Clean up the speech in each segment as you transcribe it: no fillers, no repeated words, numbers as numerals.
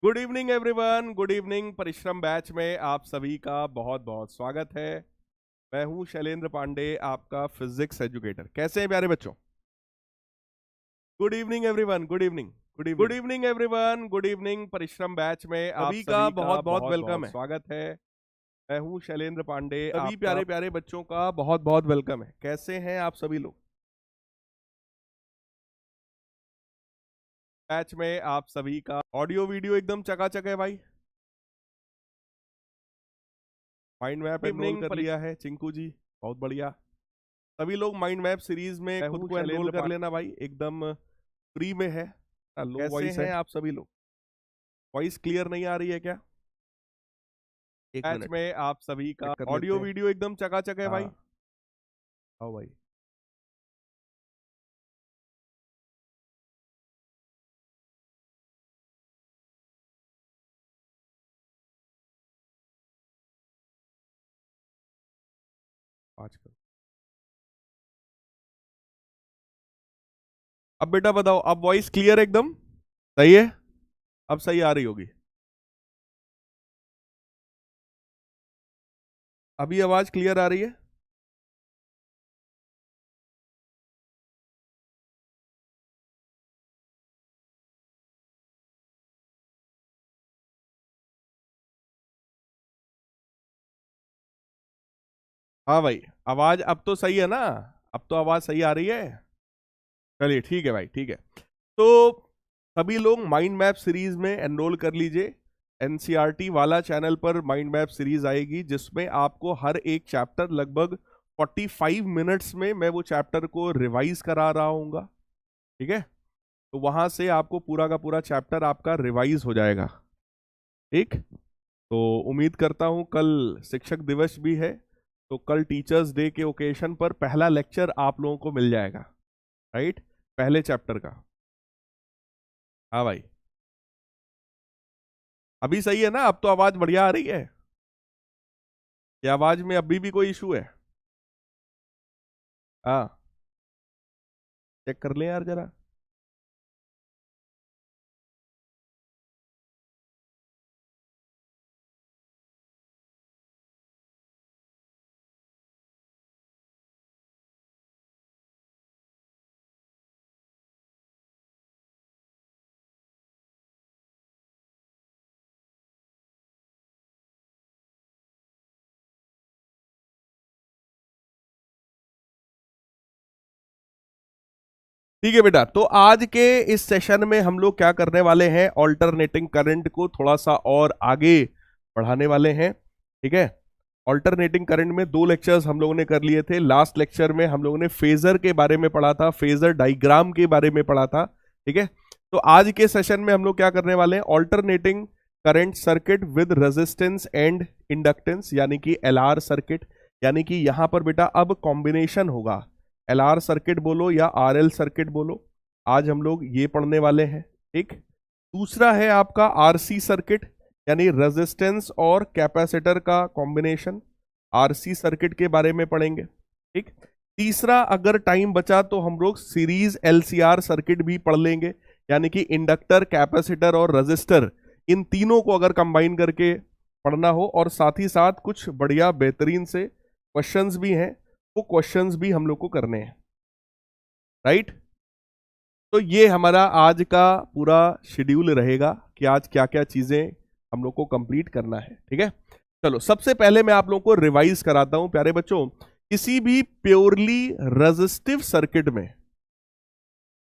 Good evening everyone, good evening. परिश्रम batch में आप सभी का बहुत बहुत स्वागत है। मैं हूं शैलेंद्र पांडे, आपका फिजिक्स एजुकेटर। कैसे हैं प्यारे बच्चों? Good evening everyone, good evening. Good evening everyone, good evening. परिश्रम बैच में आप सभी का बहुत बहुत वेलकम है, स्वागत है। मैं हूं शैलेंद्र पांडे, सभी प्यारे प्यारे बच्चों का बहुत बहुत वेलकम है। कैसे हैं आप सभी लोग? बैच में आप सभी का ऑडियो वीडियो एकदम चकाचक है भाई। माइंड मैप एनरोल कर लिया है चिंकू जी, बहुत बढ़िया। सभी लोग माइंड मैप सीरीज में खुद को एनरोल कर लेना भाई, एकदम फ्री में है। लो वॉइस है आप सभी लोग। वॉइस क्लियर नहीं आ रही है क्या? एक मिनट में आप सभी का ऑडियो वीडियो एकदम चकाचक है भाई। आओ भाई। आजकल अब बेटा बताओ, अब वॉइस क्लियर एकदम सही है? अब सही आ रही होगी। अभी आवाज क्लियर आ रही है? हाँ भाई, आवाज अब तो सही है ना? अब तो आवाज सही आ रही है। चलिए ठीक है भाई, ठीक है। तो सभी लोग माइंड मैप सीरीज में एनरोल कर लीजिए। एनसीईआरटी वाला चैनल पर माइंड मैप सीरीज आएगी, जिसमें आपको हर एक चैप्टर लगभग 45 मिनट्स में मैं वो चैप्टर को रिवाइज करा रहा हूँगा। ठीक है, तो वहां से आपको पूरा का पूरा चैप्टर आपका रिवाइज हो जाएगा। ठीक, तो उम्मीद करता हूँ कल शिक्षक दिवस भी है, तो कल टीचर्स डे के ओकेशन पर पहला लेक्चर आप लोगों को मिल जाएगा, राइट, पहले चैप्टर का। हाँ भाई, अभी सही है ना? अब तो आवाज बढ़िया आ रही है? या आवाज में अभी भी कोई इशू है? हाँ, चेक कर लें यार जरा। ठीक है बेटा, तो आज के इस सेशन में हम लोग क्या करने वाले हैं, ऑल्टरनेटिंग करंट को थोड़ा सा और आगे बढ़ाने वाले हैं। ठीक है, ऑल्टरनेटिंग करंट में 2 लेक्चर्स हम लोगों ने कर लिए थे। लास्ट लेक्चर में हम लोगों ने फेजर के बारे में पढ़ा था, फेजर डायग्राम के बारे में पढ़ा था। ठीक है, तो आज के सेशन में हम लोग क्या करने वाले हैं, alternating current circuit with resistance and inductance, यानी कि एलआर सर्किट। यानी कि यहां पर बेटा अब कॉम्बिनेशन होगा, एलआर सर्किट बोलो या आरएल सर्किट बोलो। आज हम लोग ये पढ़ने वाले हैं। ठीक, दूसरा है आपका आरसी सर्किट, यानी रेजिस्टेंस और कैपेसिटर का कॉम्बिनेशन। आरसी सर्किट के बारे में पढ़ेंगे। ठीक, तीसरा अगर टाइम बचा तो हम लोग सीरीज एलसीआर सर्किट भी पढ़ लेंगे, यानी कि इंडक्टर, कैपेसिटर और रजिस्टर, इन तीनों को अगर कंबाइन करके पढ़ना हो, और साथ ही साथ कुछ बढ़िया बेहतरीन से क्वेश्चंस भी हैं, वो क्वेश्चंस भी हम लोग को करने हैं, राइट। तो ये हमारा आज का पूरा शेड्यूल रहेगा कि आज क्या क्या चीजें हम लोग को कंप्लीट करना है। ठीक है, चलो सबसे पहले मैं आप लोगों को रिवाइज कराता हूं प्यारे बच्चों। किसी भी प्योरली रेजिस्टिव सर्किट में,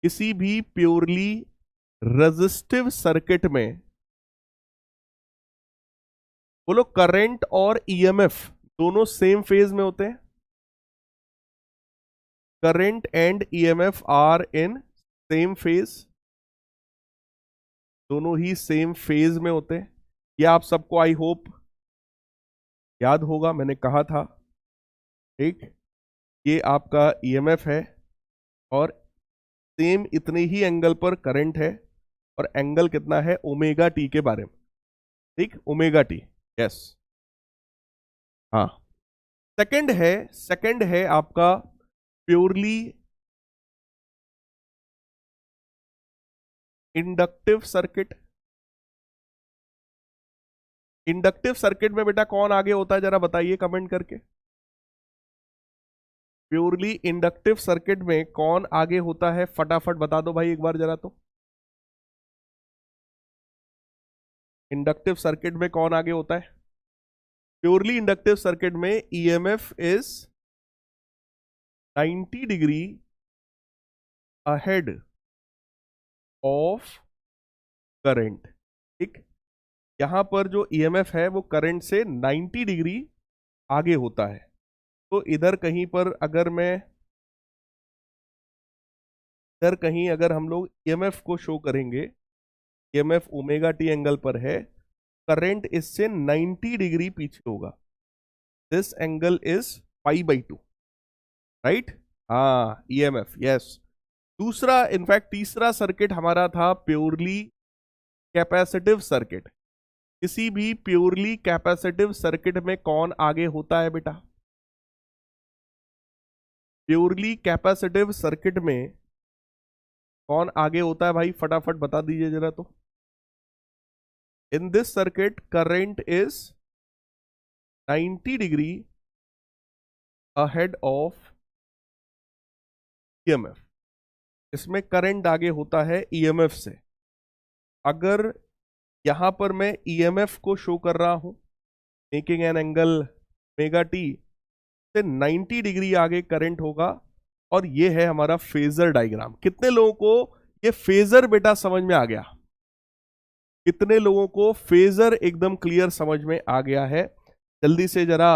किसी भी प्योरली रेजिस्टिव सर्किट में बोलो, करंट और ईएमएफ दोनों सेम फेज में होते हैं। Current and EMF are in same phase, दोनों ही सेम फेज में होते हैं। ये आप सबको आई होप याद होगा, मैंने कहा था। ठीक, ये आपका ईएमएफ है और सेम इतने ही एंगल पर करंट है, और एंगल कितना है, ओमेगा टी के बारे में। ठीक, ओमेगा टी, यस। हाँ, सेकंड है आपका purely inductive circuit. Inductive circuit में बेटा कौन आगे होता है, जरा बताइए कमेंट करके। प्योरली इंडक्टिव सर्किट में कौन आगे होता है, फटाफट बता दो भाई एक बार जरा। तो इंडक्टिव सर्किट में कौन आगे होता है? प्योरली इंडक्टिव सर्किट में EMF is 90 degree ahead of current. ठीक, यहां पर जो ईएमएफ है वो करंट से 90 डिग्री आगे होता है। तो इधर कहीं पर अगर मैं इधर कहीं अगर हम लोग ईएमएफ को शो करेंगे, ईएमएफ ओमेगा टी एंगल पर है, करंट इससे 90 डिग्री पीछे होगा। This angle is π/2, right? हाँ, ईएमएफ, यस। दूसरा, इनफैक्ट तीसरा सर्किट हमारा था प्योरली कैपेसिटिव सर्किट। किसी भी प्योरली कैपेसिटिव सर्किट में कौन आगे होता है बेटा? प्योरली कैपेसिटिव सर्किट में कौन आगे होता है भाई, फटाफट बता दीजिए जरा। तो in this circuit current is 90 degree ahead of EMF. इसमें करंट आगे होता है ईएमएफ से। अगर यहां पर मैं ईएमएफ को शो कर रहा हूं, making an angle omega T, से 90 डिग्री आगे करंट होगा। और ये है हमारा फेजर डायग्राम। कितने लोगों को ये फेजर बेटा समझ में आ गया? कितने लोगों को फेजर एकदम क्लियर समझ में आ गया है? जल्दी से जरा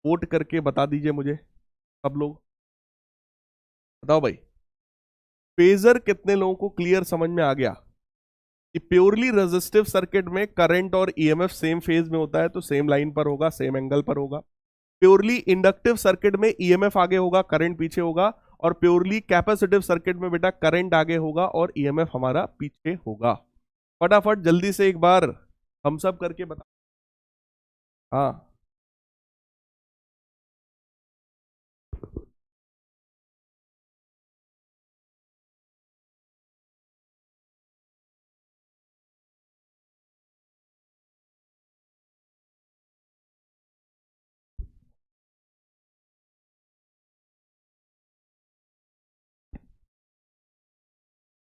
वोट करके बता दीजिए मुझे, सब लोग बताओ भाई, फेजर कितने लोगों को क्लियर समझ में आ गया? कि प्योरली रेजिस्टिव सर्किट में करंट और ईएमएफ सेम फेज में होता है, तो सेम लाइन पर होगा, सेम एंगल पर होगा। प्योरली इंडक्टिव सर्किट में ईएमएफ आगे होगा, करंट पीछे होगा। और प्योरली कैपेसिटिव सर्किट में बेटा करंट आगे होगा और ईएमएफ हमारा पीछे होगा। फटाफट जल्दी से एक बार हम सब करके बता। हाँ,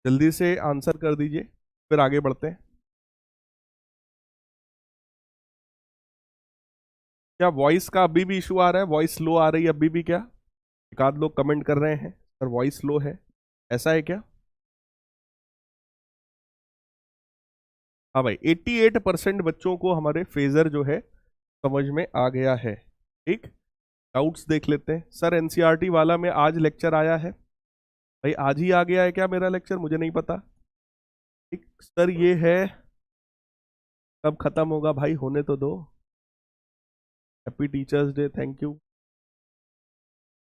जल्दी से आंसर कर दीजिए, फिर आगे बढ़ते हैं। क्या वॉइस का अभी भी इशू आ रहा है? वॉइस लो आ रही है अभी भी क्या? एक आध लोग कमेंट कर रहे हैं सर वॉइस लो है, ऐसा है क्या? हाँ भाई, 88% बच्चों को हमारे फेजर जो है समझ में आ गया है। ठीक, डाउट्स देख लेते हैं। सर एनसीईआरटी वाला में आज लेक्चर आया है भाई? आज ही आ गया है क्या मेरा लेक्चर? मुझे नहीं पता। ठीक सर, ये है, कब खत्म होगा भाई? होने तो दो। Happy teachers day, thank you.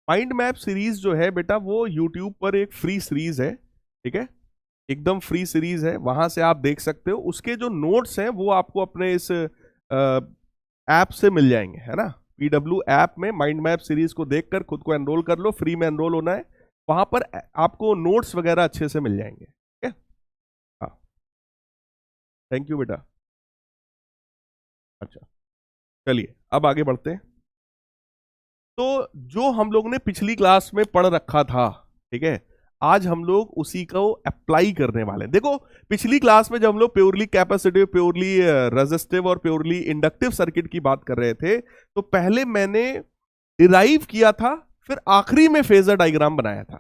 Mind map series जो है बेटा वो यूट्यूब पर एक फ्री सीरीज है। ठीक है, एकदम फ्री सीरीज है, वहां से आप देख सकते हो। उसके जो नोट्स हैं वो आपको अपने इस ऐप से मिल जाएंगे, है ना? पीडब्ल्यू ऐप में माइंड मैप सीरीज को देखकर खुद को एनरोल कर लो, फ्री में एनरोल होना है। वहां पर आपको नोट्स वगैरह अच्छे से मिल जाएंगे। ठीक है, हाँ, थैंक यू बेटा। अच्छा, चलिए अब आगे बढ़ते हैं। तो जो हम लोग ने पिछली क्लास में पढ़ रखा था, ठीक है, आज हम लोग उसी को अप्लाई करने वाले हैं। देखो, पिछली क्लास में जब हम लोग प्योरली कैपेसिटिव, प्योरली रेजिस्टिव और प्योरली इंडक्टिव सर्किट की बात कर रहे थे, तो पहले मैंने डिराइव किया था, फिर आखिरी में फेजर डायग्राम बनाया था।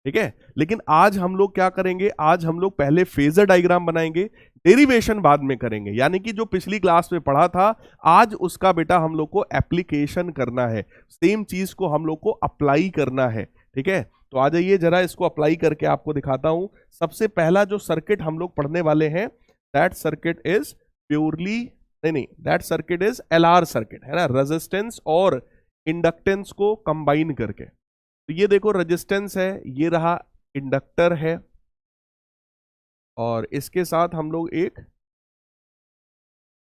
ठीक है, लेकिन आज हम लोग क्या करेंगे? आज हम लोग पहले फेजर डायग्राम बनाएंगे, डेरिवेशन बाद में करेंगे। यानी कि जो पिछली क्लास में पढ़ा था, आज उसका बेटा हम लोग को एप्लीकेशन करना है, सेम चीज को हम लोग को अप्लाई करना है। ठीक है, तो आ जाइए जरा इसको अप्लाई करके आपको दिखाता हूं। सबसे पहला जो सर्किट हम लोग पढ़ने वाले हैं, दैट सर्किट इज प्योरली, नहीं, that circuit is LR circuit, है ना? रेजिस्टेंस और इंडक्टेंस को कंबाइन करके। तो ये देखो, रेजिस्टेंस है, ये रहा इंडक्टर है, और इसके साथ हम लोग एक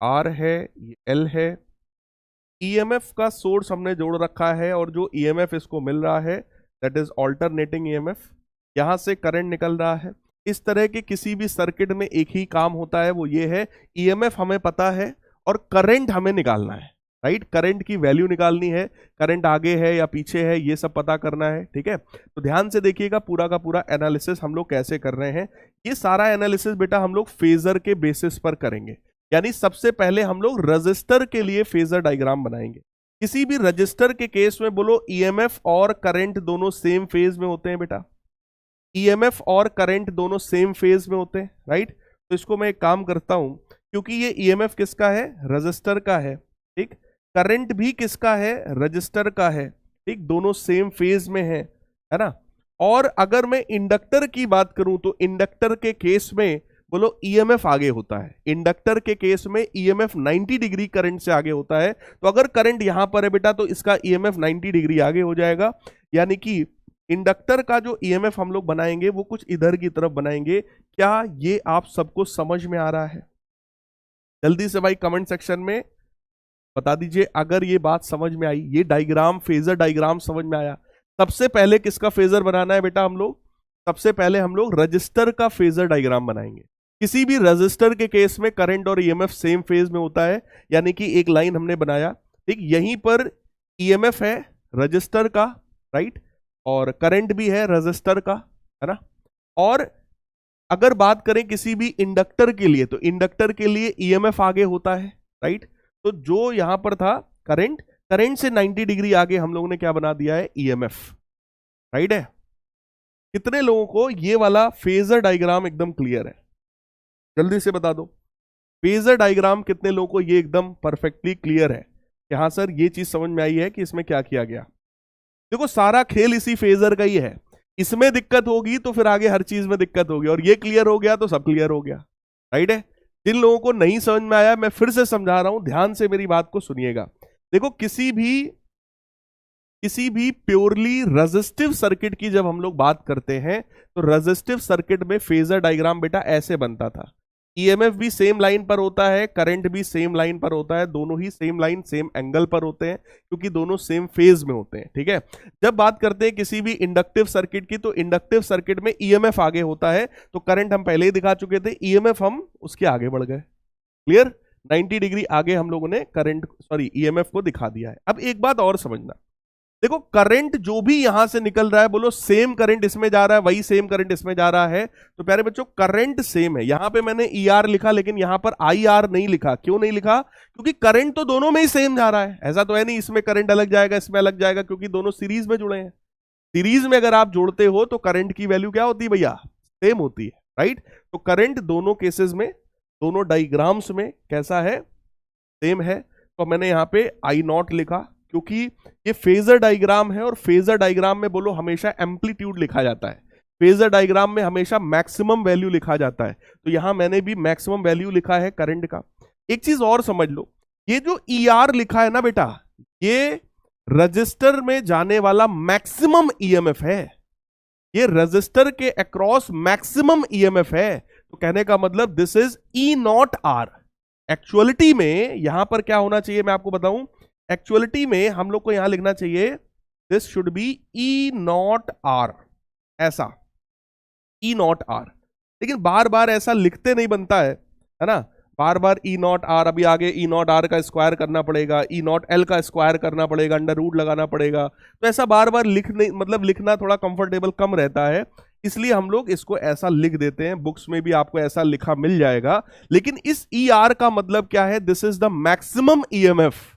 आर है, ये एल है। ईएमएफ का सोर्स हमने जोड़ रखा है, और जो ईएमएफ इसको मिल रहा है दैट इज ऑल्टरनेटिंग ईएमएफ। यहां से करंट निकल रहा है। इस तरह के किसी भी सर्किट में एक ही काम होता है, वो ये है, ईएमएफ हमें पता है और करंट हमें निकालना है, राइट। करंट की वैल्यू निकालनी है, करंट आगे है या पीछे है ये सब पता करना है, ठीक है। तो ध्यान से देखिएगा पूरा का पूरा एनालिसिस हम लोग कैसे कर रहे हैं। ये सारा एनालिसिस बेटा हम लोग फेजर के बेसिस पर करेंगे, यानी सबसे पहले हम लोग रजिस्टर के लिए फेजर डायग्राम बनाएंगे। किसी भी रजिस्टर के केस में बोलो ईएमएफ और करंट दोनों सेम फेज में होते हैं बेटा, ईएमएफ और करंट दोनों सेम फेज में होते हैं, राइट। तो इसको मैं एक काम करता हूं, क्योंकि ये ईएमएफ किसका है, रजिस्टर का है, ठीक। करंट भी किसका है, रजिस्टर का है, ठीक। दोनों सेम फेज में है ना। और अगर मैं इंडक्टर की बात करूं तो इंडक्टर के केस में बोलो ईएमएफ आगे होता है, इंडक्टर के केस में ईएमएफ 90 डिग्री करंट से आगे होता है। तो अगर करंट यहां पर है बेटा तो इसका ईएमएफ 90 डिग्री आगे हो जाएगा, यानी कि इंडक्टर का जो ईएमएफ हम लोग बनाएंगे वो कुछ इधर की तरफ बनाएंगे। क्या ये आप सबको समझ में आ रहा है? जल्दी से भाई कमेंट सेक्शन में बता दीजिए अगर ये बात समझ में आई, ये डायग्राम फेजर डायग्राम समझ में आया। सबसे पहले किसका फेजर बनाना है बेटा हम लोग, सबसे पहले हम लोग रजिस्टर का फेजर डायग्राम बनाएंगे। किसी भी रजिस्टर के केस में करंट और ईएमएफ सेम फेज में होता है, यानी कि एक लाइन हमने बनाया, ठीक। यहीं पर ईएमएफ है रजिस्टर का, राइट, और करंट भी है रजिस्टर का, है ना। और अगर बात करें किसी भी इंडक्टर के लिए तो इंडक्टर के लिए ईएमएफ आगे होता है, राइट। तो जो यहां पर था करंट, करंट से 90 डिग्री आगे हम लोगों ने क्या बना दिया है, ईएमएफ, राइट है। कितने लोगों को ये वाला फेजर डायग्राम एकदम क्लियर है? जल्दी से बता दो, फेजर डायग्राम कितने लोगों को ये एकदम परफेक्टली क्लियर है कि हाँ सर ये चीज समझ में आई है कि इसमें क्या किया गया। देखो सारा खेल इसी फेजर का ही है, इसमें दिक्कत होगी तो फिर आगे हर चीज में दिक्कत होगी, और ये क्लियर हो गया तो सब क्लियर हो गया, राइट है। जिन लोगों को नहीं समझ में आया मैं फिर से समझा रहा हूं, ध्यान से मेरी बात को सुनिएगा। देखो किसी भी प्योरली रेजिस्टिव सर्किट की जब हम लोग बात करते हैं तो रेजिस्टिव सर्किट में फेजर डायग्राम बेटा ऐसे बनता था। ईएमएफ भी सेम लाइन पर होता है, करंट भी सेम लाइन पर होता है, दोनों ही सेम लाइन सेम एंगल पर होते हैं क्योंकि दोनों सेम फेज में होते हैं, ठीक है। जब बात करते हैं किसी भी इंडक्टिव सर्किट की तो इंडक्टिव सर्किट में ईएमएफ आगे होता है, तो करंट हम पहले ही दिखा चुके थे, ईएमएफ हम उसके आगे बढ़ गए, क्लियर। 90 डिग्री आगे हम लोगों ने ईएमएफ को दिखा दिया है। अब एक बात और समझना, देखो करंट जो भी यहां से निकल रहा है, बोलो सेम करंट इसमें जा रहा है, वही सेम करंट इसमें जा रहा है। तो प्यारे बच्चों करंट सेम है, यहां पे मैंने ईआर लिखा लेकिन यहां पर आईआर नहीं लिखा। क्यों नहीं लिखा? क्योंकि करंट तो दोनों में ही सेम जा रहा है। ऐसा तो है नहीं इसमें करंट अलग जाएगा इसमें अलग जाएगा, क्योंकि दोनों सीरीज में जुड़े हैं। सीरीज में अगर आप जोड़ते हो तो करंट की वैल्यू क्या होती है भैया, सेम होती है, राइट। तो करंट दोनों केसेस में, दोनों डायग्राम्स में कैसा है, सेम है। तो मैंने यहां पे आई नॉट लिखा क्योंकि ये फेजर डायग्राम है, और फेजर डायग्राम में बोलो हमेशा एम्पलीट्यूड लिखा जाता है, फेजर डायग्राम में हमेशा मैक्सिमम वैल्यू लिखा जाता है। तो यहां मैंने भी मैक्सिमम वैल्यू लिखा है करंट का। एक चीज और समझ लो, ये जो ईआर लिखा है ना बेटा, ये रजिस्टर में जाने वाला मैक्सिमम ईएमएफ है, ये रजिस्टर के अक्रॉस मैक्सिमम ईएमएफ है। तो कहने का मतलब this is E nought R. Actuality में यहां पर क्या होना चाहिए मैं आपको बताऊं, एक्चुअलिटी में हम लोग को यहां लिखना चाहिए this should be E nought R, ऐसा ई नॉट आर। लेकिन बार बार ऐसा लिखते नहीं बनता है ना, बार बार ई नॉट आर, अभी आगे ई नॉट आर का स्क्वायर करना पड़ेगा, ई नॉट एल का स्क्वायर करना पड़ेगा, अंडर रूट लगाना पड़ेगा। तो ऐसा बार बार लिखने मतलब लिखना थोड़ा कंफर्टेबल कम रहता है, इसलिए हम लोग इसको ऐसा लिख देते हैं। बुक्स में भी आपको ऐसा लिखा मिल जाएगा। लेकिन इस ई आर का मतलब क्या है, this is the maximum EMF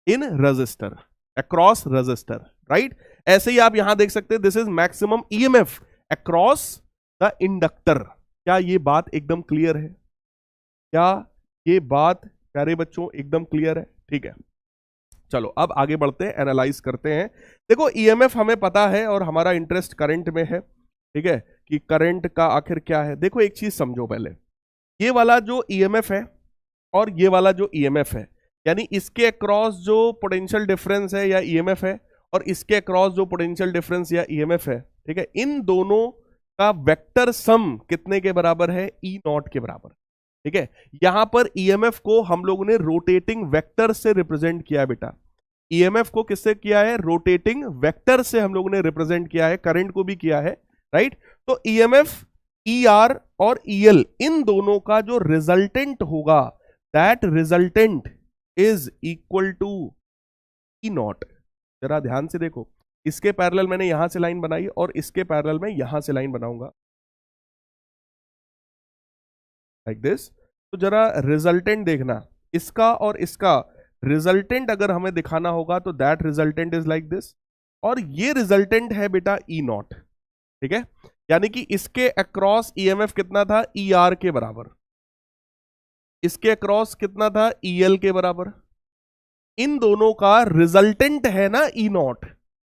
in register across register, right. ऐसे ही आप यहां देख सकते हैं this is maximum EMF across the inductor. क्या ये बात एकदम क्लियर है? क्या ये बात प्यारे बच्चों एकदम क्लियर है? ठीक है, चलो अब आगे बढ़ते हैं, एनालाइज करते हैं। देखो ईएमएफ हमें पता है और हमारा इंटरेस्ट करंट में है, ठीक है, कि करंट का आखिर क्या है। देखो एक चीज समझो पहले, ये वाला जो ईएमएफ है और ये वाला जो ईएमएफ है, यानी इसके अक्रॉस जो पोटेंशियल डिफरेंस है या ईएमएफ है, और इसके अक्रॉस जो पोटेंशियल डिफरेंस या ईएमएफ है, ठीक है, इन दोनों का वेक्टर सम कितने के बराबर है, ई नॉट के बराबर, ठीक है। यहां पर ईएमएफ को हम लोगों ने रोटेटिंग वेक्टर से रिप्रेजेंट किया बेटा। ईएमएफ को किससे किया है, रोटेटिंग वेक्टर से हम लोगों ने रिप्रेजेंट किया है, करंट को भी किया है, राइट। तो ईएमएफ, ईआर और ईएल, इन दोनों का जो रिजल्टेंट होगा that resultant is equal to E nought. जरा ध्यान से देखो, इसके पैरेलल मैंने यहां से लाइन बनाई और इसके पैरेलल में यहां से लाइन बनाऊंगा लाइक दिस। तो जरा रिजल्टेंट देखना, इसका और इसका रिजल्टेंट अगर हमें दिखाना होगा तो that resultant is like this, और ये रिजल्टेंट है बेटा ई नॉट। ठीक है, यानी कि इसके अक्रॉस ईएमएफ कितना था, ई आर के बराबर, इसके अक्रॉस कितना था, ई एल के बराबर। इन दोनों का रिजल्टेंट है ना ई नॉट,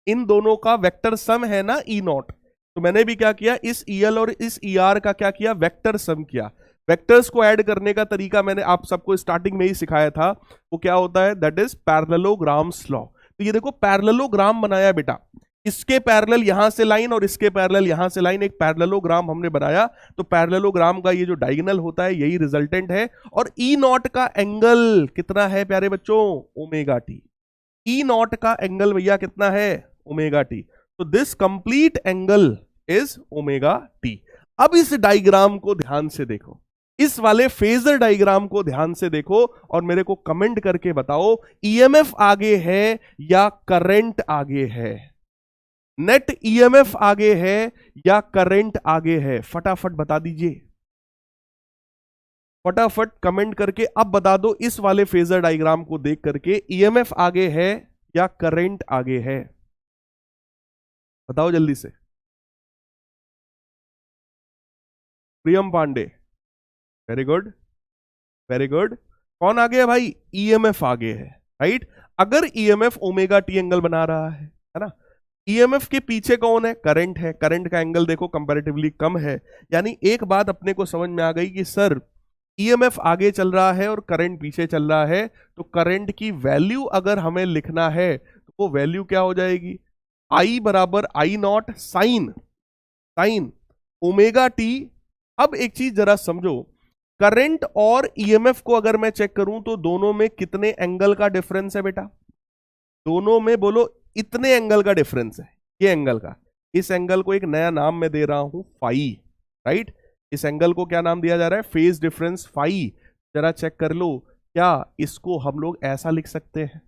इन दोनों का वेक्टर सम है ना ई नॉट। तो मैंने भी क्या किया, इस ई एल और इस ई आर का क्या किया, वेक्टर सम किया। वेक्टर्स को ऐड करने का तरीका मैंने आप सबको स्टार्टिंग में ही सिखाया था, वो क्या होता है, दैट इज पैरेललोग्राम्स लॉ। तो ये देखो पैरेललोग्राम बनाया बेटा, इसके पैरेलल यहां से लाइन और इसके पैरेलल यहां से लाइन, एक पैरेललोग्राम हमने बनाया। तो पैरेललोग्राम का ये जो डायगोनल होता है यही रिजल्टेंट है। और ई नॉट का एंगल कितना है प्यारे बच्चों, ओमेगा टी। ई नॉट का एंगल भैया कितना है, ओमेगा टी। तो this complete angle is omega t. अब इस डायग्राम को ध्यान से देखो, इस वाले फेजर डायग्राम को ध्यान से देखो और मेरे को कमेंट करके बताओ, ईएमएफ आगे है या करंट आगे है, नेट ईएमएफ आगे है या करंट आगे है, फटाफट बता दीजिए, फटाफट कमेंट करके अब बता दो। इस वाले फेजर डायग्राम को देख करके ईएमएफ आगे है या करंट आगे है, बताओ जल्दी से। Priyam Pandey, very good very good. कौन आगे है भाई, ईएमएफ आगे है, राइट। अगर ईएमएफ ओमेगा टी एंगल बना रहा है ना, ईएमएफ के पीछे कौन है, करंट है। करंट का एंगल देखो कंपैरेटिवली कम है, यानी एक बात अपने को समझ में आ गई कि सर ईएमएफ आगे चल रहा है और करंट पीछे चल रहा है। तो करंट की वैल्यू अगर हमें लिखना है तो वो वैल्यू क्या हो जाएगी, आई बराबर I not sine sine omega t. अब एक चीज जरा समझो, करंट और ईएमएफ को अगर मैं चेक करूं तो दोनों में कितने एंगल का डिफरेंस है बेटा, दोनों में बोलो इतने एंगल का डिफरेंस है, ये एंगल का। इस एंगल को एक नया नाम मैं दे रहा हूं फाई, राइट। इस एंगल को क्या नाम दिया जा रहा है, फेज डिफरेंस फाई। जरा चेक कर लो, क्या इसको हम लोग ऐसा लिख सकते हैं,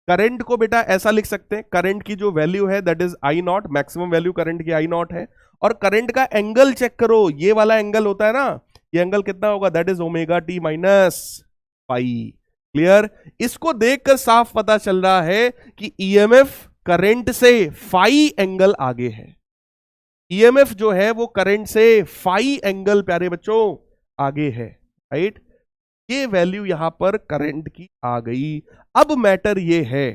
करंट को बेटा ऐसा लिख सकते हैं, करंट की जो वैल्यू है that is I not, maximum value current की आई नॉट है। और करंट का एंगल चेक करो, ये वाला एंगल होता है ना, ये एंगल कितना होगा, that is omega t minus pi. Clear, इसको देखकर साफ पता चल रहा है कि ईएमएफ करंट से फाई एंगल आगे है। ईएमएफ जो है वो करंट से फाई एंगल प्यारे बच्चों आगे है, राइट। ये वैल्यू यहां पर करंट की आ गई। अब मैटर ये है,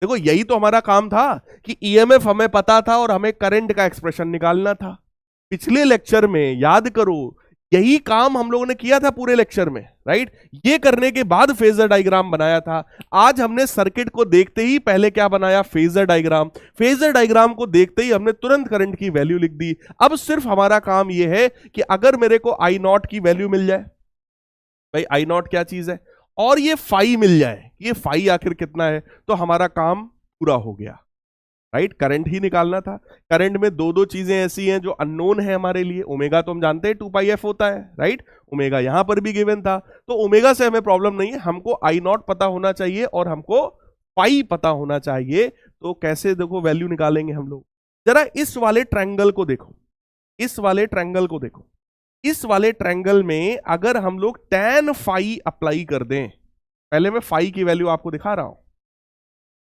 देखो यही तो हमारा काम था कि ईएमएफ हमें पता था और हमें करंट का एक्सप्रेशन निकालना था। पिछले लेक्चर में याद करो, यही काम हम लोगों ने किया था पूरे लेक्चर में, राइट। ये करने के बाद फेजर डायग्राम बनाया था। आज हमने सर्किट को देखते ही पहले क्या बनाया, फेजर डायग्राम। फेजर डायग्राम को देखते ही हमने तुरंत करंट की वैल्यू लिख दी। अब सिर्फ हमारा काम यह है कि अगर मेरे को आई नॉट की वैल्यू मिल जाए, भाई आई नॉट क्या चीज है, और ये फाई मिल जाए, ये फाई आखिर कितना है, तो हमारा काम पूरा हो गया, राइट। करंट ही निकालना था। करंट में दो दो चीजें ऐसी हैं जो अननोन है हमारे लिए। ओमेगा तो हम जानते हैं 2 पाई एफ होता है, राइट। ओमेगा यहां पर भी गिवन था, तो ओमेगा से हमें प्रॉब्लम नहीं है, हमको आई नॉट पता होना चाहिए और हमको पाई पता होना चाहिए। तो कैसे देखो वैल्यू निकालेंगे हम लोग, जरा इस वाले ट्रायंगल को देखो, इस वाले ट्रायंगल को देखो। इस वाले ट्रायंगल में अगर हम लोग tan फाई अप्लाई कर दें, पहले मैं फाई की वैल्यू आपको दिखा रहा हूं।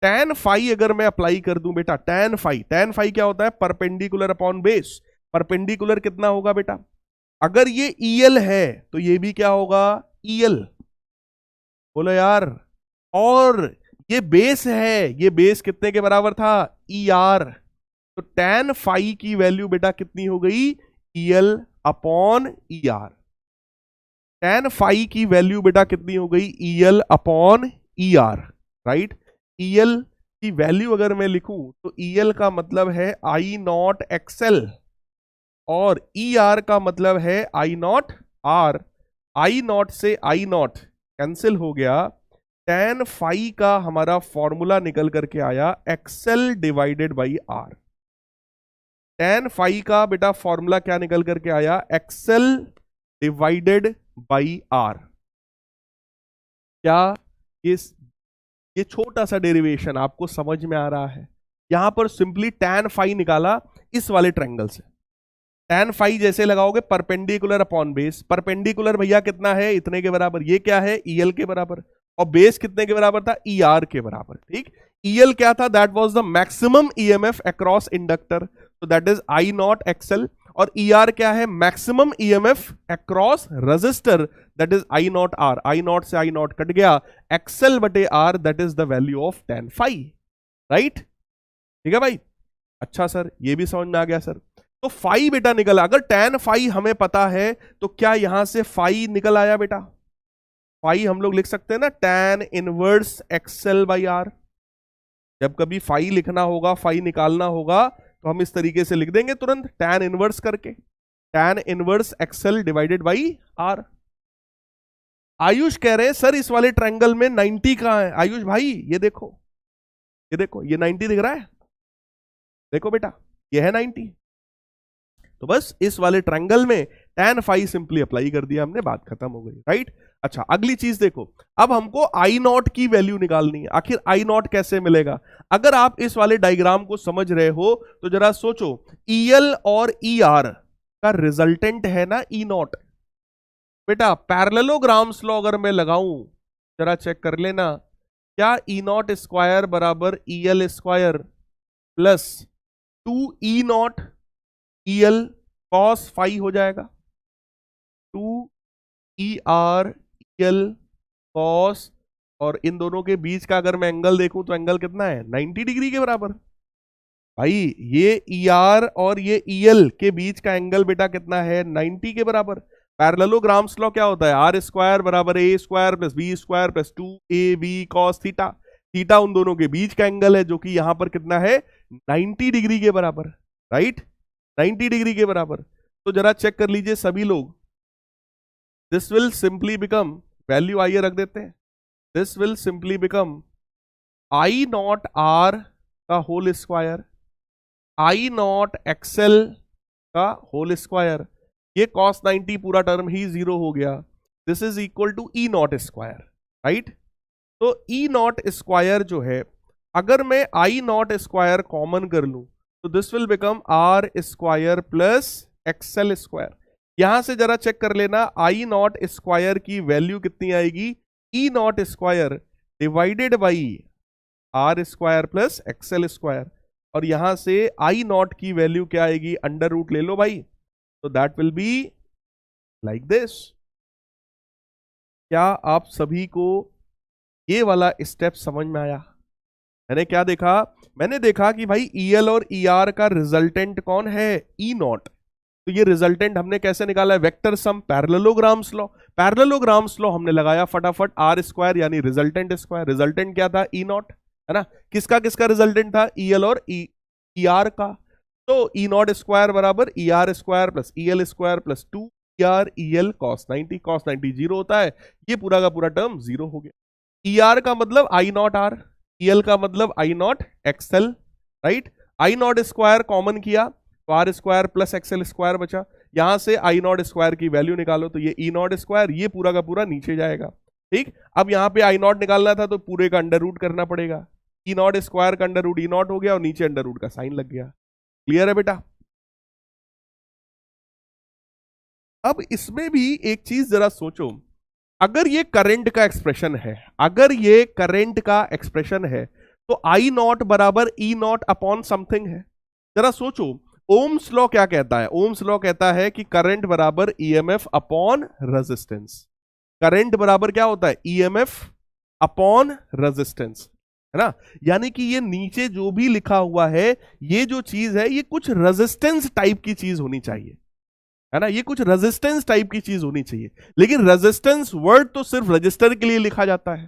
tan फाई अगर मैं अप्लाई कर दूं बेटा, tan फाई क्या होता है, परपेंडिकुलर अपॉन बेस। परपेंडिकुलर कितना होगा बेटा, अगर ये EL है तो ये भी क्या होगा, EL, बोलो यार। और ये बेस है, ये बेस कितने के बराबर था, ER। तो tan फाई की वैल्यू बेटा कितनी हो गई, EL upon ER। tan phi की वैल्यू बेटा कितनी हो गई, EL upon ER, right. EL की वैल्यू अगर मैं लिखूं तो EL का मतलब है I नॉट XL और ER का मतलब है I not R। I not से I नॉट कैंसिल हो गया। tan फाई का हमारा फॉर्मूला निकल करके आया XL divided by R। tan phi का बेटा फॉर्मूला क्या निकल करके आया, XL डिवाइडेड बाई R। क्या ये छोटा सा डेरिवेशन आपको समझ में आ रहा है? यहां पर सिंपली tan फाई निकाला इस वाले ट्रायंगल से। tan फाई जैसे लगाओगे परपेंडिकुलर अपॉन बेस, परपेंडिकुलर भैया कितना है, इतने के बराबर, ये क्या है EL के बराबर, और बेस कितने के बराबर था, ER के बराबर। ठीक, EL क्या था, that was the maximum EMF across inductor, तो that is I not XL, और ER क्या है, maximum EMF across resistor, that is I not R, I not से I नॉट कट गया, XL बटे R, that is the value of tan phi. Right, ठीक है भाई। अच्छा सर, ये भी समझ में आ गया सर। तो फाई बेटा निकला, अगर tan फाई हमें पता है तो क्या यहां से फाई निकल आया बेटा? फाई हम लोग लिख सकते हैं ना tan inverse XL by R। जब कभी फाई लिखना होगा, फाई निकालना होगा, तो हम इस तरीके से लिख देंगे तुरंत, tan इनवर्स करके, tan inverse XL divided by R। Ayush कह रहे हैं सर इस वाले ट्रायंगल में 90 कहां है? आयुष भाई ये देखो, ये देखो, ये 90 दिख रहा है, देखो बेटा ये है 90। तो बस इस वाले ट्रायंगल में tan फाई सिंपली अप्लाई कर दिया हमने, बात खत्म हो गई। राइट, अच्छा अगली चीज देखो, अब हमको I नॉट की वैल्यू निकालनी है। आखिर I नॉट कैसे मिलेगा? अगर आप इस वाले डायग्राम को समझ रहे हो तो जरा सोचो, EL और ER का रिजल्टेंट है ना E नॉट। बेटा पैरेललोग्राम्स लॉ अगर मैं लगाऊं, जरा चेक कर लेना, क्या E नॉट स्क्वायर बराबर EL square plus 2E nought EL cos phi हो जाएगा, 2ER EL कॉस, और इन दोनों के बीच का अगर मैं एंगल देखूं तो एंगल कितना है, 90 डिग्री के बराबर। भाई ये ER और ये EL के बीच का एंगल बेटा कितना है, 90 के बराबर। पैरेललोग्राम्स लॉ क्या होता है, आर स्क्वायर बराबर A square plus B square plus 2AB cos theta. Theta उन दोनों के बीच का एंगल है जो कि यहां पर कितना है, 90 डिग्री के बराबर। राइट, 90 डिग्री के बराबर। तो जरा चेक कर लीजिए सभी लोग, this will simply become, value आइए रख देते हैं, this will simply become I not R का whole square, I not XL का होल स्क्वायर, ये cos 90 पूरा टर्म ही जीरो हो गया, this is equal to E nought square. Right, तो E नॉट स्क्वायर जो है, अगर मैं I नॉट स्क्वायर कॉमन कर लूं तो this will become R square plus XL square. यहां से जरा चेक कर लेना, I नॉट स्क्वायर की वैल्यू कितनी आएगी, E nought square divided by R square plus XL square, और यहां से I नॉट की वैल्यू क्या आएगी, अंडर रूट ले लो भाई, तो that will be like this. क्या आप सभी को ये वाला स्टेप समझ में आया? मैंने क्या देखा, मैंने देखा कि भाई EL और ER का रिजल्टेंट कौन है, E नॉट। तो ये रिजल्टेंट हमने कैसे निकाला है, vector sum parallelograms law. Parallelograms law हमने लगाया फटाफट, R स्क्वायर यानी रिजल्टेंट स्क्वायर, रिजल्टेंट क्या था, E नॉट, है ना। किसका किसका रिजल्टेंट था, EL और ER का। तो E नॉट स्क्वायर बराबर ER square plus EL square plus 2ER EL cos 90, cos 90 zero होता है, ये पूरा का पूरा टर्म जीरो हो गया। ER का मतलब I नॉट R, EL का मतलब I not XL। Right, I not square common किया तो R square plus XL square बचा, यहां से I नॉट स्क्वायर की वैल्यू निकालो तो ये E नॉट स्क्वायर, ये पूरा का पूरा नीचे जाएगा। ठीक, अब यहां पे I नॉट निकालना था तो पूरे का अंडर रूट करना पड़ेगा, E नॉट स्क्वायर का अंडर रूट E नॉट हो गया और नीचे अंडर रूट का साइन लग गया। क्लियर है बेटा? अब इसमें भी एक चीज जरा सोचो, अगर ये करंट का एक्सप्रेशन है, अगर ये करंट का एक्सप्रेशन है, तो I नॉट बराबर E नॉट अपॉन समथिंग है। जरा सोचो, ओम्स लॉ क्या कहता है, ओम्स लॉ कहता है कि करंट बराबर EMF अपॉन रेजिस्टेंस। करंट बराबर क्या होता है, EMF अपॉन रेजिस्टेंस, है ना। यानी कि ये नीचे जो भी लिखा हुआ है, ये जो चीज है, ये कुछ रेजिस्टेंस टाइप की चीज होनी चाहिए, है ना, ये कुछ रेजिस्टेंस टाइप की चीज होनी चाहिए। लेकिन रेजिस्टेंस वर्ड तो सिर्फ रजिस्टर के लिए लिखा जाता है,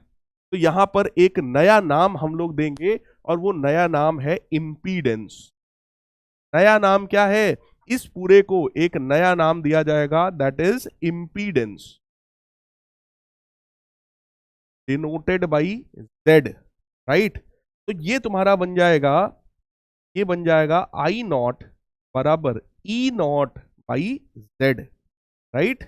तो यहां पर एक नया नाम हम लोग देंगे और वो नया नाम है इंपीडेंस। नया नाम क्या है, इस पूरे को एक नया नाम दिया जाएगा, that is impedance, denoted by Z। Right, तो ये तुम्हारा बन जाएगा, ये बन जाएगा I नॉट बराबर E nought by Z। Right,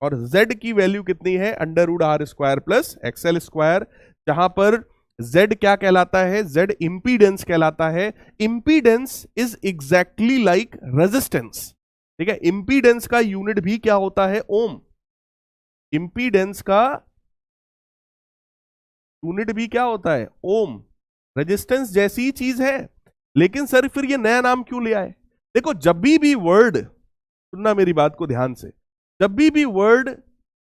और z की वैल्यू कितनी है, under root R square plus XL square, जहां पर z क्या कहलाता है, z इंपीडेंस कहलाता है। Impedance is exactly like resistance, ठीक है। इंपीडेंस का यूनिट भी क्या होता है, ओम। इंपीडेंस का यूनिट भी क्या होता है, ओम। रेजिस्टेंस जैसी ही चीज है, लेकिन सर फिर ये नया नाम क्यों लिया है? देखो, जब भी वर्ड, सुनना मेरी बात को ध्यान से, जब भी वर्ड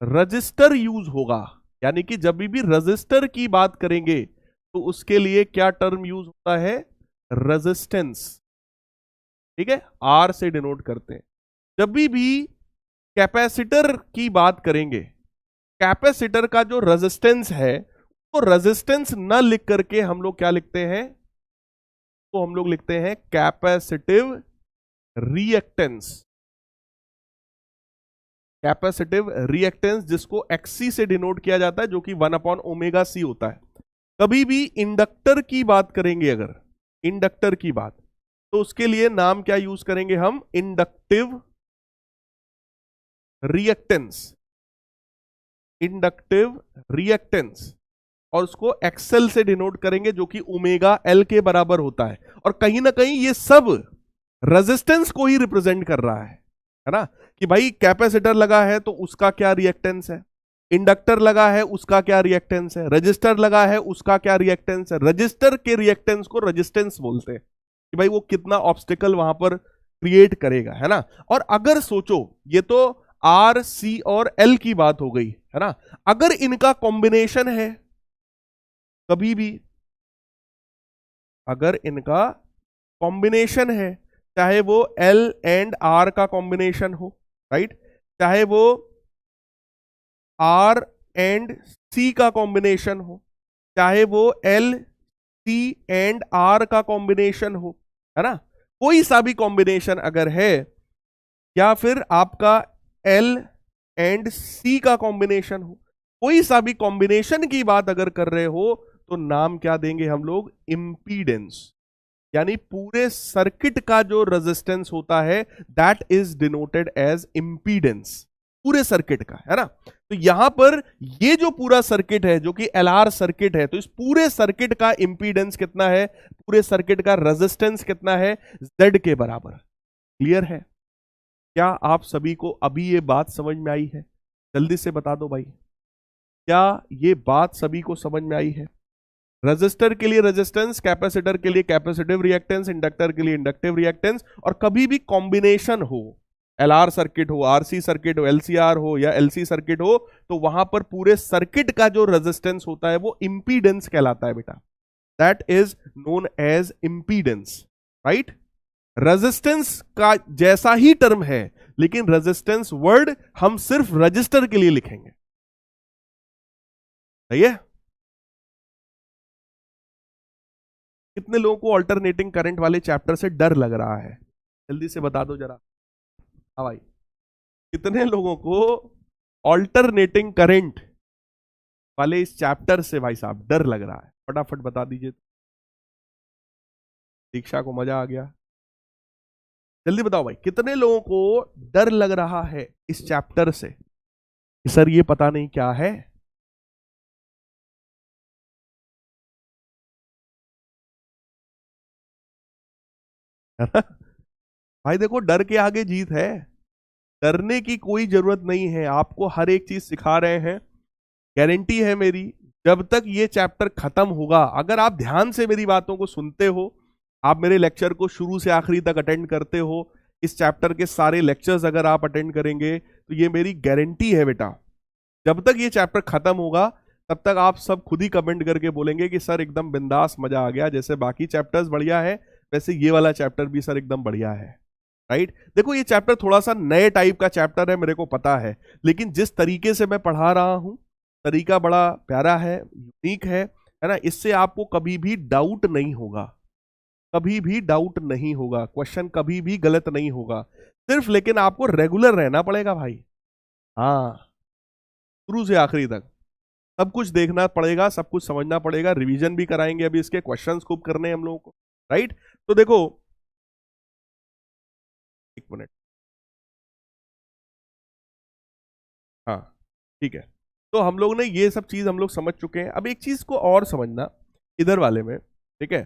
रजिस्टर यूज होगा, यानी कि जब भी रजिस्टर की बात करेंगे तो उसके लिए क्या टर्म यूज होता है, रेजिस्टेंस, ठीक है, आर से डिनोट करते हैं। जब भी कैपेसिटर की बात करेंगे, कैपेसिटर का जो रेजिस्टेंस है, तो रेजिस्टेंस न लिख करके हम लोग क्या लिखते हैं, तो हम लोग लिखते हैं कैपेसिटिव रिएक्टेंस। कैपेसिटिव रिएक्टेंस जिसको एक्सी से डिनोट किया जाता है, जो कि 1/ओमेगा c होता है। कभी भी इंडक्टर की बात करेंगे, अगर इंडक्टर की बात, तो उसके लिए नाम क्या यूज करेंगे हम, इंडक्टिव रिएक्टेंस। इंडक्टिव रिएक्टेंस, और उसको एक्सेल से डिनोट करेंगे, जो कि ओमेगा एल के बराबर होता है। और कहीं ना कहीं ये सब रेजिस्टेंस को ही रिप्रेजेंट कर रहा है ना, कि भाई कैपेसिटर लगा है तो उसका क्या रिएक्टेंस है, इंडक्टर लगा है उसका क्या रिएक्टेंस है, रजिस्टर लगा है उसका क्या रिएक्टेंस है। रजिस्टर के रिएक्टेंस को रेजिस्टेंस बोलते हैं, कि भाई वो कितना ऑब्स्टिकल वहां पर क्रिएट करेगा, है ना। और अगर सोचो, ये तो आर सी और एल की बात हो गई, है ना। अगर इनका कॉम्बिनेशन है, कभी भी अगर इनका कॉम्बिनेशन है, चाहे वो एल एंड आर का कॉम्बिनेशन हो, राइट, चाहे वो आर एंड सी का कॉम्बिनेशन हो, चाहे वो एल सी एंड आर का कॉम्बिनेशन हो, है ना, कोई सा भी कॉम्बिनेशन अगर है, या फिर आपका एल एंड सी का कॉम्बिनेशन हो, कोई सा भी कॉम्बिनेशन की बात अगर कर रहे हो, तो नाम क्या देंगे हम लोग, इंपीडेंस। यानी पूरे सर्किट का जो रेजिस्टेंस होता है, that is denoted as impedance, पूरे सर्किट का, है ना। तो यहां पर ये जो पूरा सर्किट है, जो कि एलआर सर्किट है, तो इस पूरे सर्किट का इंपीडेंस कितना है, पूरे सर्किट का रेजिस्टेंस कितना है, जेड के बराबर। क्लियर है? क्या आप सभी को अभी ये बात समझ में आई है? जल्दी से बता दो भाई, क्या ये बात सभी को समझ में आई है? रेजिस्टर के लिए रेजिस्टेंस, कैपेसिटर के लिए कैपेसिटिव रिएक्टेंस, इंडक्टर के लिए इंडक्टिव रिएक्टेंस, और कभी भी कॉम्बिनेशन हो, एलआर सर्किट हो, आरसी सर्किट हो, एलसीआर हो या एलसी सर्किट हो, तो वहां पर पूरे सर्किट का जो रेजिस्टेंस होता है वो इंपीडेंस कहलाता है बेटा। That is known as impedance, right. Resistance का जैसा ही टर्म है, लेकिन रेजिस्टेंस वर्ड हम सिर्फ रजिस्टर के लिए लिखेंगे, सही है। कितने लोगों को अल्टरनेटिंग करंट वाले चैप्टर से डर लग रहा है? जल्दी से बता दो जरा। हाँ भाई, कितने लोगों को अल्टरनेटिंग करंट वाले इस चैप्टर से भाई साहब डर लग रहा है? फटाफट बता दीजिए। दीक्षा को मजा आ गया, जल्दी बताओ भाई, कितने लोगों को डर लग रहा है इस चैप्टर से कि सर ये पता नहीं क्या है? है ना भाई, देखो, डर के आगे जीत है। डरने की कोई जरूरत नहीं है, आपको हर एक चीज सिखा रहे हैं। गारंटी है मेरी, जब तक ये चैप्टर खत्म होगा, अगर आप ध्यान से मेरी बातों को सुनते हो, आप मेरे लेक्चर को शुरू से आखिरी तक अटेंड करते हो, इस चैप्टर के सारे लेक्चर्स अगर आप अटेंड करेंगे, तो ये मेरी गारंटी है बेटा, जब तक ये चैप्टर खत्म होगा, तब तक आप सब खुद ही कमेंट करके बोलेंगे कि सर एकदम बिंदास, मजा आ गया। जैसे बाकी चैप्टर्स बढ़िया है, वैसे ये वाला चैप्टर भी सर एकदम बढ़िया है, राइट। देखो, ये चैप्टर थोड़ा सा नए टाइप का चैप्टर है, मेरे को पता है, लेकिन जिस तरीके से मैं पढ़ा रहा हूं, तरीका बड़ा प्यारा है, यूनिक है ना। इससे आपको कभी भी डाउट नहीं होगा, कभी भी डाउट नहीं होगा, क्वेश्चन कभी भी गलत नहीं होगा। सिर्फ लेकिन आपको रेगुलर रहना पड़ेगा भाई, हाँ, शुरू से आखिरी तक सब कुछ देखना पड़ेगा, सब कुछ समझना पड़ेगा। रिवीजन भी कराएंगे अभी, इसके क्वेश्चंस खूब करने हैं हम लोगों को, राइट। तो देखो, एक मिनट, हाँ ठीक है, तो हम लोग ने ये सब चीज हम लोग समझ चुके हैं। अब एक चीज को और समझना इधर वाले में, ठीक है।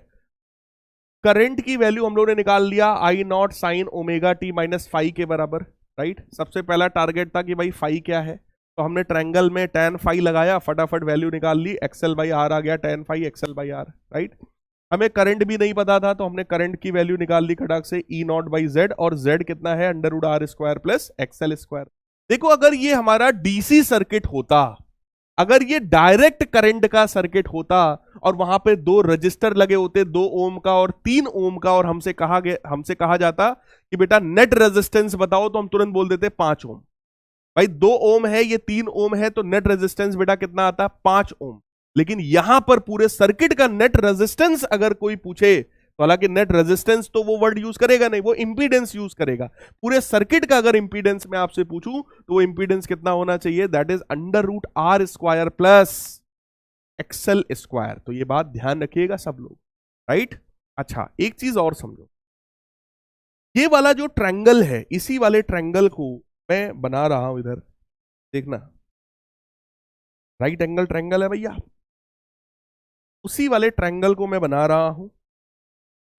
करंट की वैल्यू हम लोग ने निकाल लिया I not sine omega t minus phi के बराबर, राइट। सबसे पहला टारगेट था कि भाई फाई क्या है, तो हमने ट्रायंगल में tan फाई लगाया, फटाफट वैल्यू निकाल ली, एक्सएल बाई आर आ गया, tan phi XL by R, right. हमें करंट भी नहीं पता था, तो हमने करंट की वैल्यू निकाल ली खटाक से, ई नॉट बाई जेड, और जेड कितना है under root R square plus XL square. देखो अगर ये हमारा डीसी सर्किट होता, अगर ये डायरेक्ट करंट का सर्किट होता और वहां पे 2 रजिस्टर लगे होते, 2 ओम का और 3 ओम का, और हमसे कहा जाता कि बेटा नेट रेजिस्टेंस बताओ, तो हम तुरंत बोल देते 5 ओम। भाई 2 ओम है, ये 3 ओम है, तो नेट रेजिस्टेंस बेटा कितना आता है 5 ओम। लेकिन यहां पर पूरे सर्किट का नेट रेजिस्टेंस अगर कोई पूछे, तो हालांकि नेट रेजिस्टेंस तो वो वर्ड यूज करेगा नहीं, वो इंपीडेंस यूज करेगा। पूरे सर्किट का अगर इंपीडेंस मैं आपसे पूछूं, तो वो इंपीडेंस कितना होना चाहिए, that is under root R square plus XL square. तो ये बात ध्यान रखिएगा सब लोग, राइट। अच्छा एक चीज और समझो, ये वाला जो ट्रायंगल है, इसी वाले ट्रायंगल को मैं बना रहा हूं इधर, देखना राइट एंगल ट्रायंगल है भैया, उसी वाले ट्रायंगल को मैं बना रहा हूं।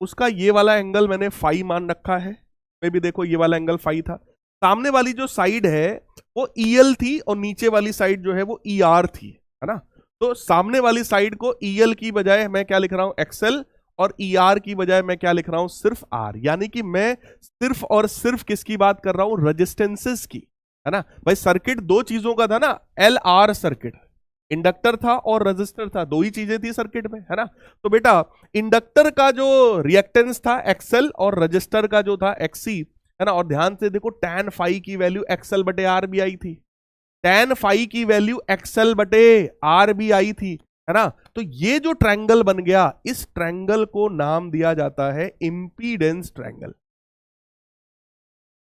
उसका ये वाला एंगल मैंने फाई मान रखा है, मैं भी देखो ये वाला एंगल फाई था। सामने वाली जो साइड है वो ईएल थी, और नीचे वाली साइड जो है वो ईआर थी, है ना। तो सामने वाली साइड को ईएल की बजाय मैं क्या लिख रहा हूं एक्सएल, और ईआर की बजाय मैं क्या लिख रहा हूं सिर्फ आर। यानी कि मैं सिर्फ और सिर्फ किसकी बात कर रहा हूं, रेजिस्टेंसेस की, है ना। भाई सर्किट 2 चीजों का था ना, एल आर सर्किट, इंडक्टर था और रेजिस्टर था, 2 ही चीजें थी सर्किट में, है ना। तो बेटा इंडक्टर का जो रिएक्टेंस था एक्सएल, और रेजिस्टर का जो था एक्सी, है ना। और ध्यान से देखो tan फाई की वैल्यू एक्सएल बटे आर भी आई थी, tan फाई की वैल्यू एक्सएल बटे आर भी आई थी, है ना। तो ये जो ट्रायंगल बन गया, इस ट्रायंगल को नाम दिया जाता है इंपीडेंस ट्रायंगल,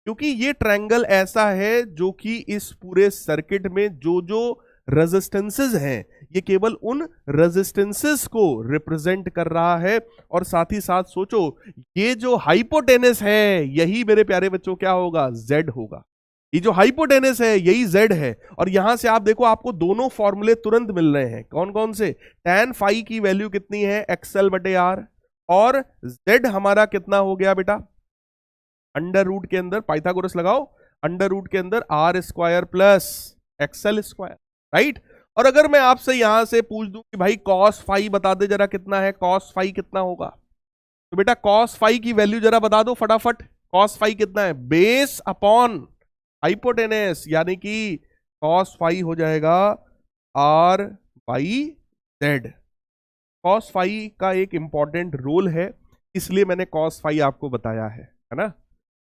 क्योंकि ये ट्रायंगल ऐसा है जो कि इस पूरे सर्किट में जो जो रेजिस्टेंसेस हैं, ये केवल उन रेजिस्टेंसेस को रिप्रेजेंट कर रहा है। और साथ ही साथ सोचो, ये जो हाइपोटेनस है, यही मेरे प्यारे बच्चों क्या होगा, जेड होगा। ये जो हाइपोटेनस है यही जेड है। और यहां से आप देखो, आपको दोनों फॉर्मूले तुरंत मिल रहे हैं, कौन कौन से, tan फाई की वैल्यू कितनी है एक्सएल बटे आर, और जेड हमारा कितना हो गया बेटा, अंडर रूट के अंदर पाइथागोरस लगाओ, अंडर रूट के अंदर R square plus XL square, right. और अगर मैं आपसे यहां से पूछ दूं कि भाई कॉस फाई बता दे जरा कितना है, कॉस फाई कितना होगा, तो बेटा कॉस फाई की वैल्यू जरा बता दो फटाफट, कॉस फाई कितना है, बेस अपॉन हाइपोटेनस, यानी कि कॉस फाई हो जाएगा R by Z. Cos phi का एक इंपॉर्टेंट रोल है, इसलिए मैंने कॉस फाई आपको बताया है ना।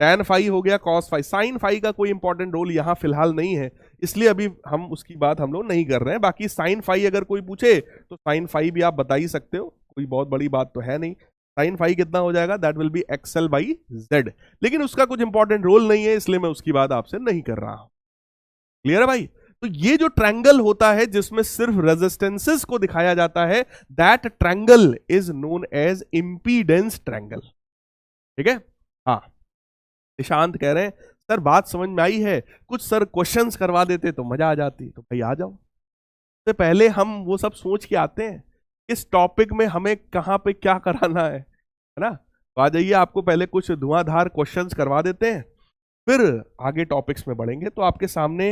tan फाई हो गया कॉस फाई, साइन फाई का कोई इंपॉर्टेंट रोल यहां फिलहाल नहीं है, इसलिए अभी हम उसकी बात हम लोग नहीं कर रहे हैं। बाकी साइन फाई अगर कोई पूछे तो साइन फाई भी आप बता ही सकते हो, कोई बहुत बड़ी बात तो है नहीं। साइन फाई कितना हो जाएगा, that will B XL by Z, लेकिन उसका कुछ इंपॉर्टेंट रोल नहीं है, इसलिए मैं उसकी बात आपसे नहीं कर रहा हूं। क्लियर है भाई। तो ये जो ट्रायंगल होता है जिसमें सिर्फ रेजिस्टेंसेस को दिखाया जाता है, that triangle is known as impedance triangle, ठीक है। हाँ निशांत कह रहे हैं सर बात समझ में आई है, कुछ सर क्वेश्चंस करवा देते तो मजा आ जाती। तो भाई आ जाओ, तो पहले हम वो सब सोच के आते हैं इस टॉपिक में हमें कहां पे क्या कराना है ना। तो आ जाइए, आपको पहले कुछ धुआंधार क्वेश्चंस करवा देते हैं, फिर आगे टॉपिक्स में बढ़ेंगे। तो आपके सामने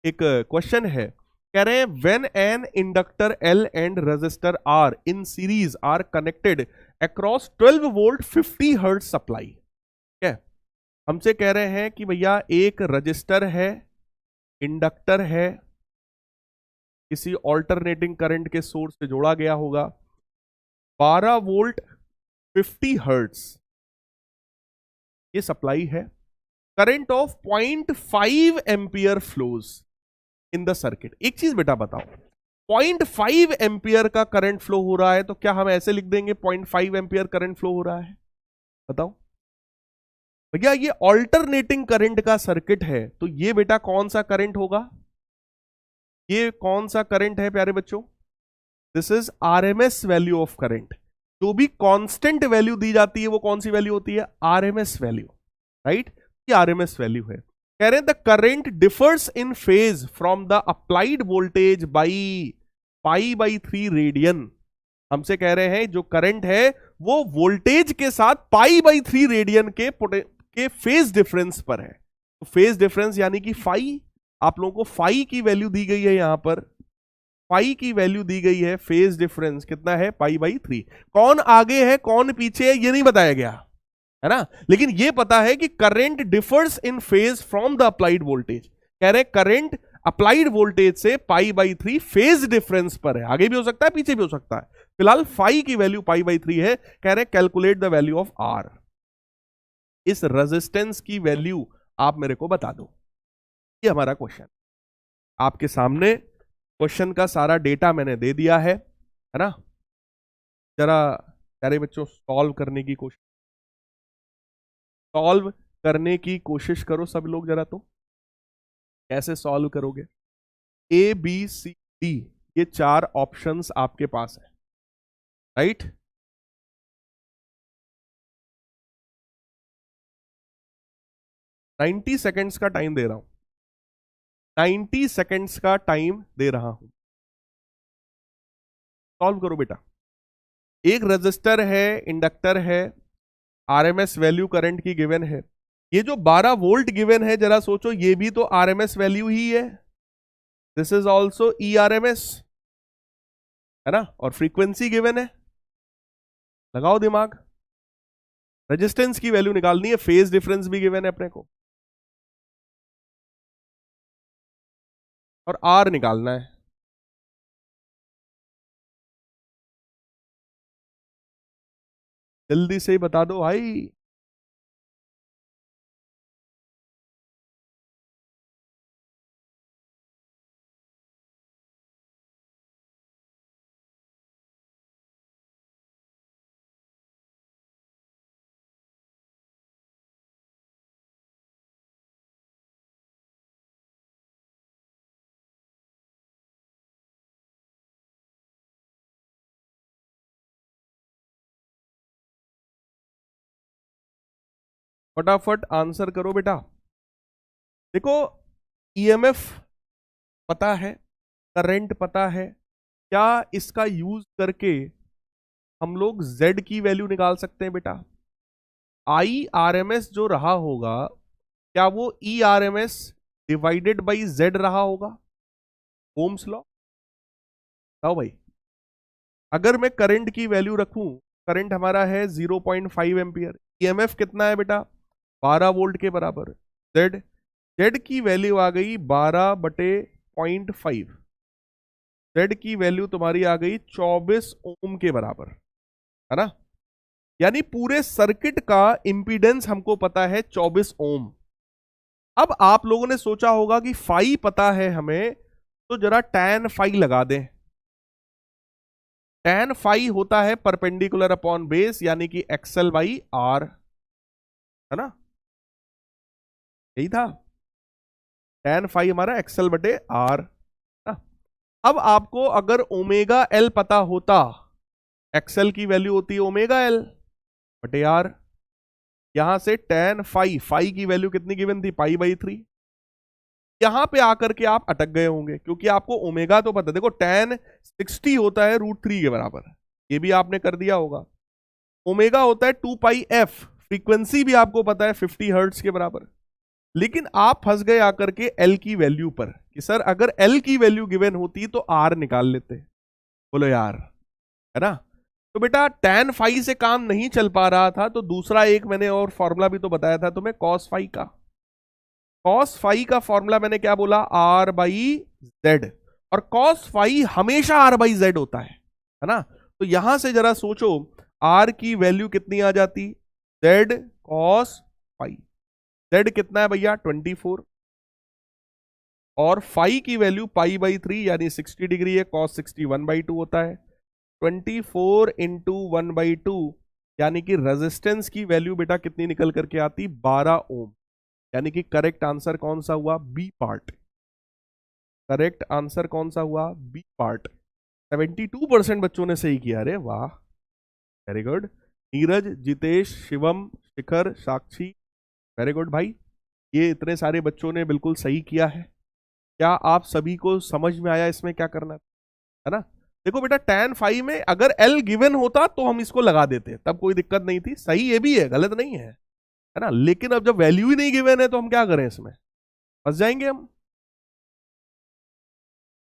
एक क्वेश्चन है, कह रहे हैं when an inductor L and resistor R in series are connected across 12 volt 50 hertz supply. ठीक है, हमसे कह रहे हैं कि भैया एक रजिस्टर है, इंडक्टर है, किसी ऑल्टरनेटिंग करंट के सोर्स से जोड़ा गया होगा, 12 वोल्ट 50 हर्ट्ज ये सप्लाई है, current of 0.5 ampere flows in the circuit. एक चीज बेटा बताओ, 0.5 एम्पियर का करंट फ्लो हो रहा है, तो क्या हम ऐसे लिख देंगे 0.5 एम्पियर करंट फ्लो हो रहा है? बताओ भैया, ये ऑल्टरनेटिंग करंट का सर्किट है, तो ये बेटा कौन सा करंट होगा? ये कौन सा करंट है प्यारे बच्चों? This is RMS value of current. जो भी कांस्टेंट वैल्यू दी जाती है वो कौन सी वैल्यू होती है? RMS value, right. ये आरएमएस वैल्यू है। कह रहे हैं the current differs in phase from the applied voltage by pi by 3 radian. हमसे कह रहे हैं जो करंट है वो वोल्टेज के साथ पाई बाई 3 रेडियन के फेज डिफरेंस पर है। तो फेज डिफरेंस यानी कि फाई, आप लोगों को फाई की वैल्यू दी गई है, यहां पर फाई की वैल्यू दी गई है, फेज डिफरेंस कितना है पाई बाई 3। कौन आगे है कौन पीछे है ये नहीं बताया गया है ना, लेकिन ये पता है कि current differs in phase from the applied voltage. कह रहे करंट अप्लाइड वोल्टेज से पाई बाई 3 फेज डिफरेंस पर है, आगे भी हो सकता है पीछे भी हो सकता है। फिलहाल फाई की वैल्यू पाई बाई 3 है। कह रहे calculate the value of R. इस रेजिस्टेंस की वैल्यू आप मेरे को बता दो, ये हमारा क्वेश्चन। आपके सामने क्वेश्चन का सारा डेटा मैंने दे दिया है ना। जरा प्यारे बच्चों सॉल्व करने की कोशिश करो सब लोग जरा। तो कैसे सॉल्व करोगे? ए बी सी डी ये 4 ऑप्शंस आपके पास है, राइट? नाइन्टी सेकेंड्स का टाइम दे रहा हूं, 90 सेकेंड्स का टाइम दे रहा हूं। सॉल्व करो बेटा। एक रजिस्टर है, इंडक्टर है, आरएमएस वैल्यू करंट की गिवन है। ये जो 12 वोल्ट गिवन है जरा सोचो, ये भी तो आरएमएस वैल्यू ही है। दिस इज ऑल्सो ईआरएमएस, है ना। और फ्रीक्वेंसी गिवन है, लगाओ दिमाग। रेजिस्टेंस की वैल्यू निकालनी है, फेज डिफरेंस भी गिवन है अपने को, और आर निकालना है। जल्दी से बता दो भाई। फटाफट आंसर करो बेटा। देखो ईएमएफ पता है, करंट पता है, क्या इसका यूज करके हम लोग Z की वैल्यू निकाल सकते हैं बेटा? आई आर एम एस जो रहा होगा, क्या वो E R M S divided by Z रहा होगा? ओम्स लॉ बताओ भाई। अगर मैं करंट की वैल्यू रखूं, करंट हमारा है 0.5 एम्पियर, ईएमएफ कितना है बेटा? 12 वोल्ट के बराबर। Z Z की वैल्यू आ गई 12/0.5। Z की वैल्यू तुम्हारी आ गई 24 ओम के बराबर, है ना। यानी पूरे सर्किट का इंपीडेंस हमको पता है 24 ओम। अब आप लोगों ने सोचा होगा कि फाई पता है हमें, तो जरा tan फाई लगा दें। tan फाई होता है परपेंडिकुलर अपॉन बेस, यानी कि एक्सएल बाई आर, है ना, यही था। tan फाई हमारा एक्सएल बटे आर। अब आपको अगर ओमेगा एल पता होता, एक्सएल की वैल्यू होती है ओमेगा एल बटे आर। यहां से tan फाई की वैल्यू कितनी गिवन थी? Pi by 3। यहां पे आकर के आप अटक गए होंगे, क्योंकि आपको ओमेगा तो पता, देखो tan 60 होता है √3 के बराबर, ये भी आपने कर दिया होगा। ओमेगा होता है 2 पाई एफ, फ्रीक्वेंसी भी आपको पता है 50 हर्ट्ज के बराबर। लेकिन आप फंस गए आकर के एल की वैल्यू पर, कि सर अगर एल की वैल्यू गिवन होती तो आर निकाल लेते। बोलो यार, है ना। तो बेटा tan फाई से काम नहीं चल पा रहा था, तो दूसरा एक मैंने और फॉर्मूला भी तो बताया था तुम्हें, cos फाई का। cos फाई का फॉर्मूला मैंने क्या बोला? R by Z. और cos फाई हमेशा आर बाई जेड होता है ना। तो यहां से जरा सोचो, आर की वैल्यू कितनी आ जाती? Z cos phi. जेड कितना है भैया? 24। और फाई की वैल्यू पाई बाई 3 यानी 60 डिग्री है, cos 60 1/2 होता है। 24 इंटू 1/2 यानी कि रेजिस्टेंस की वैल्यू बेटा कितनी निकल करके आती? 12 ओम। यानी कि करेक्ट आंसर कौन सा हुआ? B part. करेक्ट आंसर कौन सा हुआ? B part. 72% बच्चों ने सही किया। अरे वाह, वेरी गुड। नीरज, जितेश, शिवम, शिखर, साक्षी, वेरी गुड भाई। ये इतने सारे बच्चों ने बिल्कुल सही किया है। क्या आप सभी को समझ में आया इसमें क्या करना है ना? देखो बेटा, tan फाइव में अगर L गिवन होता तो हम इसको लगा देते, तब कोई दिक्कत नहीं थी। सही ये भी है, गलत नहीं है ना? लेकिन अब जब वैल्यू ही नहीं गिवन है तो हम क्या करें, इसमें फंस जाएंगे हम।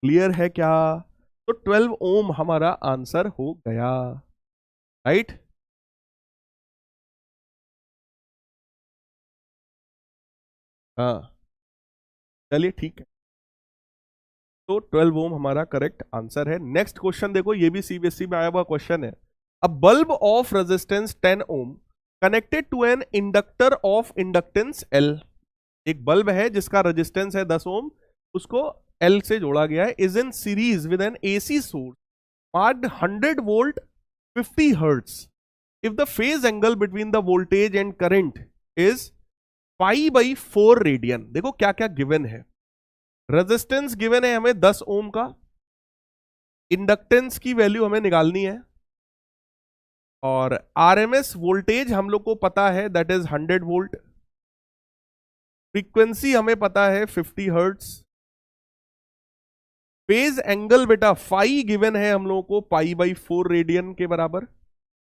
क्लियर है क्या? तो 12 ओम हमारा आंसर हो गया, राइट। हाँ, चलिए ठीक है। तो 12 ओम हमारा करेक्ट आंसर है। नेक्स्ट क्वेश्चन देखो, ये भी सीबीएसई में आया हुआ क्वेश्चन है। A bulb of resistance 10 ohm connected to an inductor of inductance L. एक बल्ब है जिसका रेजिस्टेंस है 10 ओम, उसको एल से जोड़ा गया है, is in series with N AC source marked 100 volt 50 hertz. If the phase angle between the voltage and current is pi by 4 radian. देखो क्या क्या गिवन है। रेजिस्टेंस गिवन है हमें 10 ओम का, इंडक्टेंस की वैल्यू हमें निकालनी है, और आरएमएस वोल्टेज हम लोग को पता है दैट इज 100 वोल्ट, फ्रीक्वेंसी हमें पता है 50 हर्ट्ज, फेज एंगल बेटा फाई गिवन है हम लोगों को पाई बाई 4 रेडियन के बराबर।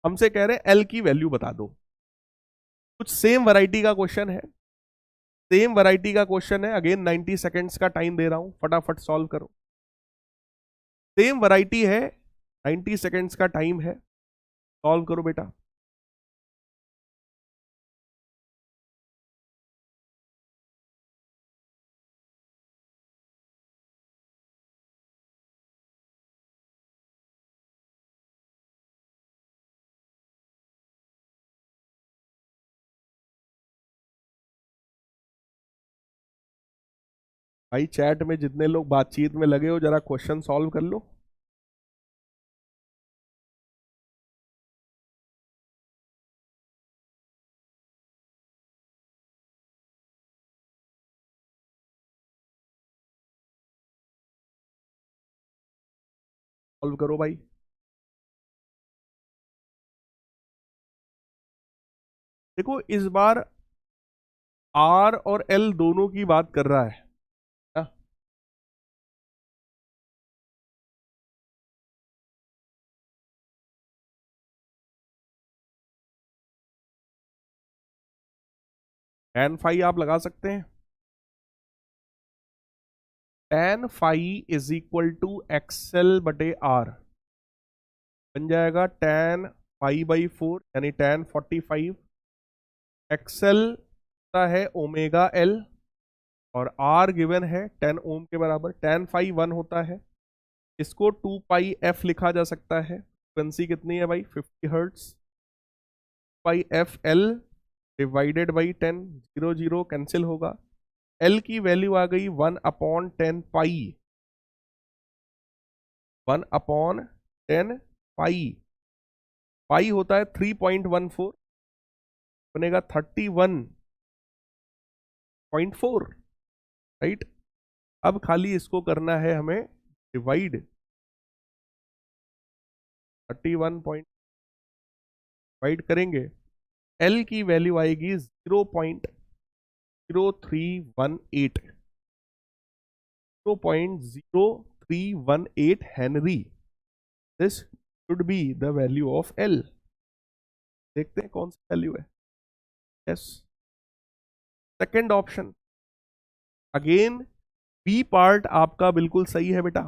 हमसे कह रहे हैं एल की वैल्यू बता दो। कुछ सेम वैरायटी का क्वेश्चन है, सेम वैरायटी का क्वेश्चन है। अगेन 90 सेकेंड्स का टाइम दे रहा हूं, फटाफट सॉल्व करो। सेम वैरायटी है, 90 सेकेंड्स का टाइम है, सॉल्व करो बेटा। भाई चैट में जितने लोग बातचीत में लगे हो, जरा क्वेश्चन सॉल्व कर लो। सॉल्व करो भाई। देखो इस बार आर और एल दोनों की बात कर रहा है ना? tan फाई आप लगा सकते हैं। tan phi is equal to XL बटे आर, बन जाएगा tan फाई बाई 4 यानी tan 45। एक्सएल है ओमेगा एल, और आर गिवन है 10 ओम के बराबर। tan फाई 1 होता है, इसको 2 पाई एफ लिखा जा सकता है। फ्रीक्वेंसी कितनी है भाई, 50 hertz. Pi F L divided by 10, 0 0 cancel होगा। एल की वैल्यू आ गई 1/10 पाई, 1/10 पाई। पाई होता है 3.14, बनेगा 31.4, राइट। अब खाली इसको करना है हमें डिवाइड, 31 डिवाइड करेंगे, एल की वैल्यू आएगी 0.0318, 0.0318 henry. This should be the value of L. देखते हैं कौन सी वैल्यू है। Yes, second option. Again B part आपका बिल्कुल सही है बेटा,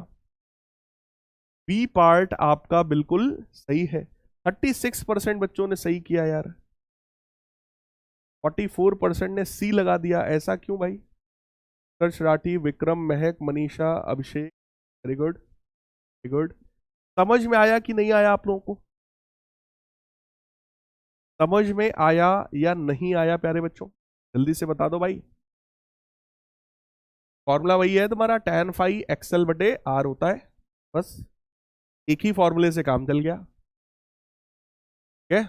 बी पार्ट आपका बिल्कुल सही है। 36% बच्चों ने सही किया यार, 44% ने सी लगा दिया। ऐसा क्यों भाई? हर्ष राठी, विक्रम, महक, मनीषा, अभिषेक, वेरी गुड, वेरी गुड। समझ में आया कि नहीं आया आप लोगों को? समझ में आया या नहीं आया प्यारे बच्चों? जल्दी से बता दो भाई। फॉर्मूला वही है तुम्हारा, tan फाई एक्सएल बटे आर होता है, बस एक ही फॉर्मूले से काम चल गया। ठीक है,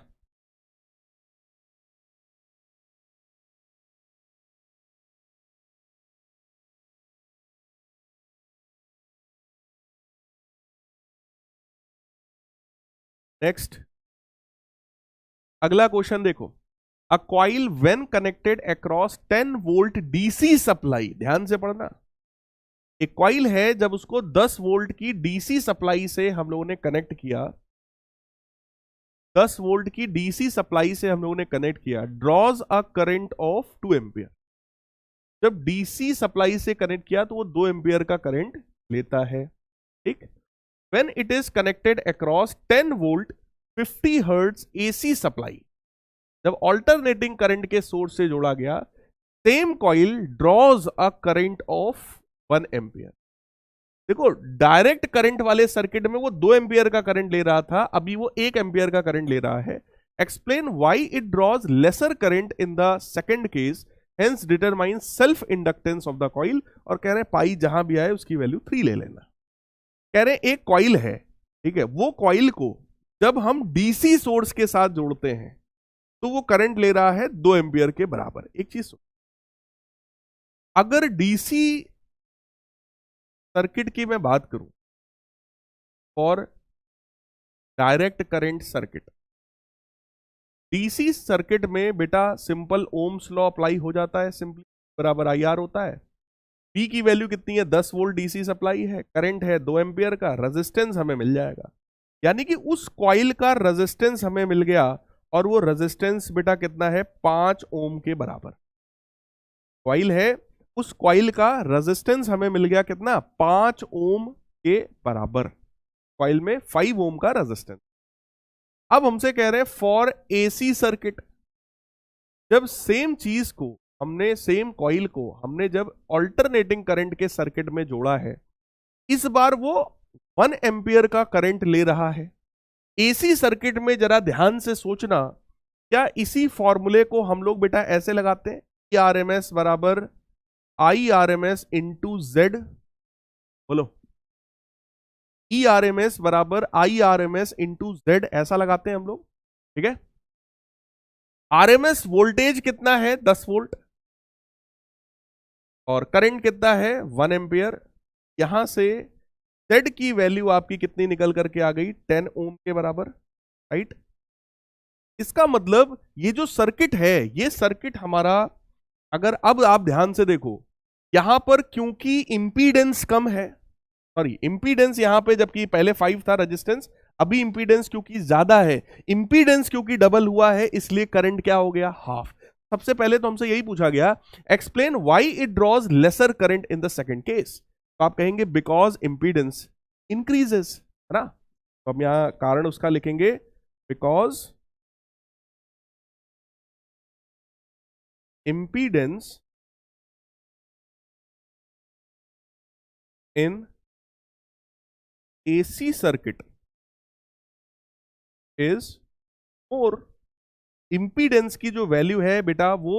नेक्स्ट अगला क्वेश्चन देखो। A coil when connected across 10 volt DC supply, ध्यान से पढ़ना, एक कॉइल है जब उसको 10 वोल्ट की डीसी सप्लाई से हम लोगों ने कनेक्ट किया, 10 वोल्ट की डीसी सप्लाई से हम लोगों ने कनेक्ट किया, draws a current of 2 ampere. जब डीसी सप्लाई से कनेक्ट किया तो वो 2 एम्पियर का करंट लेता है, ठीक। When it is connected across 10 volt 50 hertz AC supply, जब ऑल्टरनेटिंग करंट के सोर्स से जोड़ा गया, same coil draws a current of 1 ampere. देखो डायरेक्ट करंट वाले सर्किट में वो 2 एम्पियर का करंट ले रहा था, अभी वो 1 एम्पियर का करंट ले रहा है। Explain why it draws lesser current in the second case, hence determine self inductance of the coil. और कह रहे हैं पाई जहां भी आए उसकी वैल्यू 3 ले लेना। कह रहे हैं एक कॉइल है, ठीक है, वो कॉइल को जब हम डीसी सोर्स के साथ जोड़ते हैं तो वो करंट ले रहा है 2 एम्पियर के बराबर। एक चीज, अगर डीसी सर्किट की मैं बात करूं for direct current circuit, DC circuit में बेटा सिंपल ओम्स लॉ अप्लाई हो जाता है, सिंपली बराबर आईआर होता है। पी की वैल्यू कितनी है, 10 वोल्ट डीसी सप्लाई है, करंट है 2 एम्पियर का, रेजिस्टेंस हमें मिल जाएगा, यानी कि उस कॉइल का रेजिस्टेंस हमें मिल गया, और वो रेजिस्टेंस बेटा कितना है, 5 ओम के बराबर। कॉइल है, उस कॉइल का रेजिस्टेंस हमें मिल गया कितना, 5 ओम के बराबर। कॉइल में 5 ओम का रेजिस्टेंस। अब हमसे कह रहे हैं फॉर एसी सर्किट, जब सेम चीज को हमने, सेम कॉइल को हमने जब ऑल्टरनेटिंग करंट के सर्किट में जोड़ा है, इस बार वो 1 एम्पियर का करंट ले रहा है। एसी सर्किट में जरा ध्यान से सोचना, क्या इसी फॉर्मूले को हम लोग बेटा ऐसे लगाते हैं, ई आर एम एस बराबर I R M S into Z, बोलो, ई आर एम एस बराबर I R M S into Z, ऐसा लगाते हैं हम लोग, ठीक है। आरएमएस वोल्टेज कितना है, 10 वोल्ट, और करंट कितना है, 1 एम्पियर। यहां से जेड की वैल्यू आपकी कितनी निकल करके आ गई, 10 ओम के बराबर, राइट। इसका मतलब ये जो सर्किट है, ये सर्किट हमारा, अगर अब आप ध्यान से देखो, यहां पर क्योंकि इंपीडेंस कम है, सॉरी इंपीडेंस यहां पे जबकि पहले 5 था रेजिस्टेंस, अभी इंपीडेंस क्योंकि ज्यादा है, इंपीडेंस क्योंकि डबल हुआ है, इसलिए करंट क्या हो गया, हाफ। सबसे पहले तो हमसे यही पूछा गया, explain why it draws lesser current in the second case. तो आप कहेंगे बिकॉज इंपीडेंस इंक्रीजेस, है ना। तो हम यहां कारण उसका लिखेंगे, because impedance in AC circuit is more. Impedance की जो वैल्यू है बेटा वो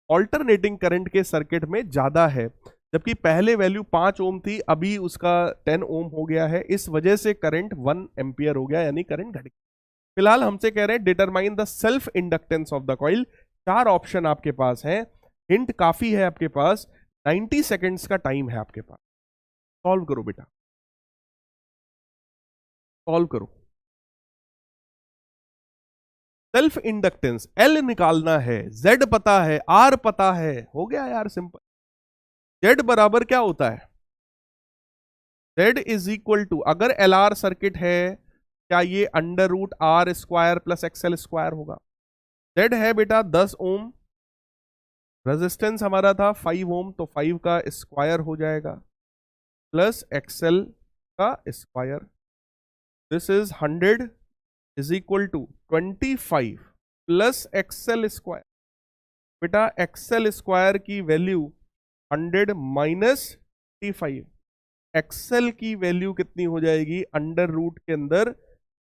ऑल्टरनेटिंग करंट के सर्किट में ज्यादा है, जबकि पहले वैल्यू 5 ओम थी, अभी उसका 10 ओम हो गया है, इस वजह से करंट 1 एम्पियर हो गया, यानी करंट घट गया। फिलहाल हमसे कह रहे हैं determine the self inductance of the coil. 4 option आपके पास है, हिंट काफी है आपके पास, 90 सेकेंड्स का टाइम है आपके पास। सॉल्व करो बेटा, सॉल्व करो। सेल्फ इंडक्टेंस एल निकालना है, जेड पता है, आर पता है, हो गया यार सिंपल। जेड बराबर क्या होता है, जेड इज इक्वल टू, अगर एल आर सर्किट है, क्या ये under root R square plus XL square होगा। जेड है बेटा 10 ओम, रेजिस्टेंस हमारा था 5 ओम, तो 5 का स्क्वायर हो जाएगा प्लस एक्सएल का square, this is 100 is equal to 25 plus XL square. बेटा एक्सएल स्क्वायर की वैल्यू 100 माइनस 25, एक्सएल की वैल्यू कितनी हो जाएगी, अंडर रूट के अंदर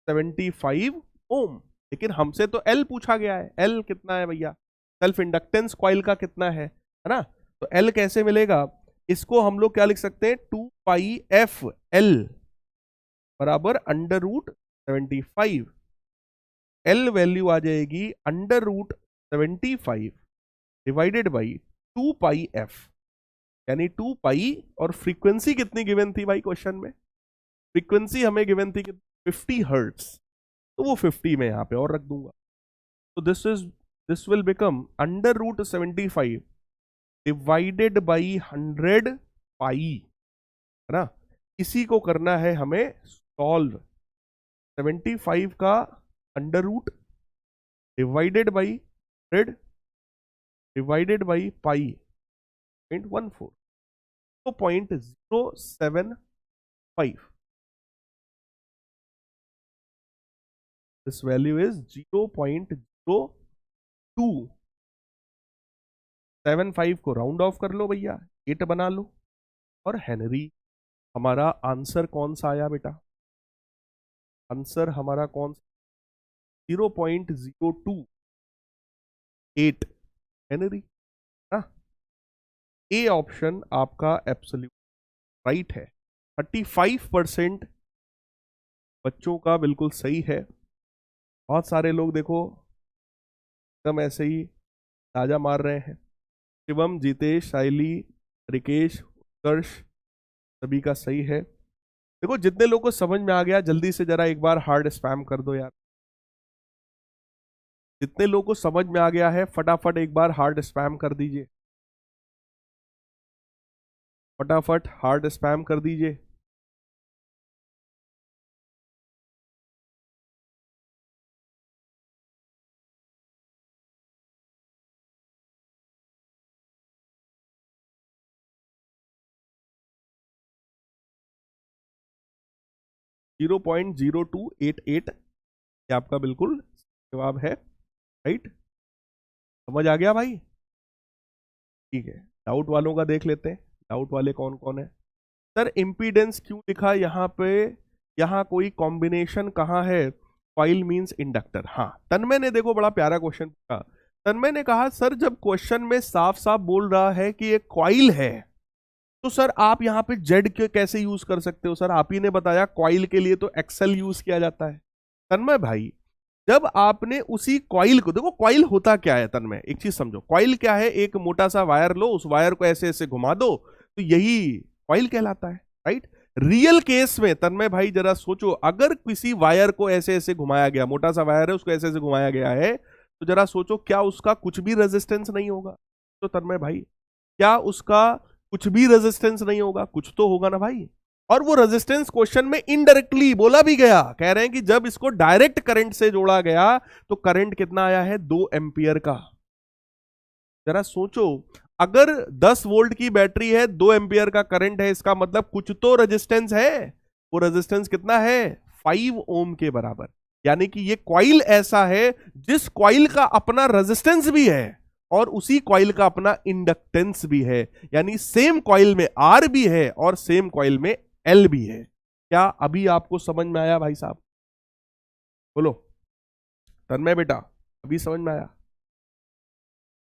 75 ओम। लेकिन हमसे तो एल पूछा गया है, एल कितना है भैया, सेल्फ इंडक्टेंस कॉइल का कितना है ना। तो एल कैसे मिलेगा, इसको हम लोग क्या लिख सकते हैं, 2 पाई एफ एल बराबर अंडर रूट 75। एल वैल्यू आ जाएगी under root 75 divided by 2 pi F, यानी 2 पाई, और फ्रीक्वेंसी कितनी गिवन थी भाई क्वेश्चन में, फ्रीक्वेंसी हमें गिवन थी 50 हर्ट्ज, तो वो 50 में यहां पे और रख दूंगा। तो this is this will become under root 75 divided by 100 pi, है ना। इसी को करना है हमें सॉल्व। 75 का under root divided by 100 divided by pi 0.14, तो 0.075। दिस वैल्यू इज 0.0275 को राउंड ऑफ कर लो भैया, 8 बना लो। और हेनरी, हमारा आंसर कौन सा आया बेटा? आंसर हमारा कौन सा? 0.028 हेनरी, ना। ए ऑप्शन आपका एब्सोल्यूट राइट है। 35% बच्चों का बिल्कुल सही है। बहुत सारे लोग देखो एकदम ऐसे ही ताजा मार रहे हैं। शिवम, जितेश, साइली, रिकेश, उत्कर्ष, सभी का सही है। देखो जितने लोगों को समझ में आ गया जल्दी से जरा एक बार हार्ड स्पैम कर दो यार। जितने लोगों को समझ में आ गया है फटाफट एक बार हार्ड स्पैम कर दीजिए, फटाफट हार्ड स्पैम कर दीजिए। जीरो 0.0288 ये आपका बिल्कुल जवाब है, राइट। समझ आ गया भाई? ठीक है, डाउट वालों का देख लेते हैं, डाउट वाले कौन कौन है। सर इम्पीडेंस क्यों लिखा यहाँ पे? यहाँ कोई कॉम्बिनेशन कहाँ है? Coil means inductor. हाँ, तन्मय ने देखो बड़ा प्यारा क्वेश्चन पूछा। तन्मय ने कहा सर जब क्वेश्चन में साफ साफ बोल रहा है कि एक कॉइल है, तो सर आप यहाँ पे जेड के कैसे यूज कर सकते हो? सर आप ही ने बताया कॉइल के लिए तो एक्सेल यूज किया जाता है। तन्मय भाई, जब आपने उसी कॉइल को देखो, कॉइल होता क्या है तन्मय, एक चीज समझो, कॉइल क्या है? एक मोटा सा वायर लो, उस वायर को ऐसे ऐसे घुमा दो, तो यही कॉइल कहलाता है, राइट। रियल केस में तन्मय भाई जरा सोचो, अगर किसी वायर को ऐसे ऐसे घुमाया गया, मोटा सा वायर है उसको ऐसे ऐसे घुमाया गया है, तो जरा सोचो क्या उसका कुछ भी रेजिस्टेंस नहीं होगा? तो तन्मय भाई क्या उसका कुछ भी रेजिस्टेंस नहीं होगा? कुछ तो होगा ना भाई। और वो रेजिस्टेंस क्वेश्चन में इनडायरेक्टली बोला भी गया, कह रहे हैं कि जब इसको डायरेक्ट करंट से जोड़ा गया तो करंट कितना आया है? 2 एम्पियर का। जरा सोचो, अगर 10 वोल्ट की बैटरी है, 2 एम्पियर का करंट है, इसका मतलब कुछ तो रेजिस्टेंस है। वो रेजिस्टेंस कितना है? 5 ओम के बराबर। यानी कि ये कॉइल ऐसा है जिस कॉइल का अपना रेजिस्टेंस भी है और उसी कॉइल का अपना इंडक्टेंस भी है। यानी सेम कॉइल में आर भी है और सेम कॉइल में एल भी है। क्या अभी आपको समझ में आया भाई साहब? बोलो तन्मय बेटा, अभी समझ में आया?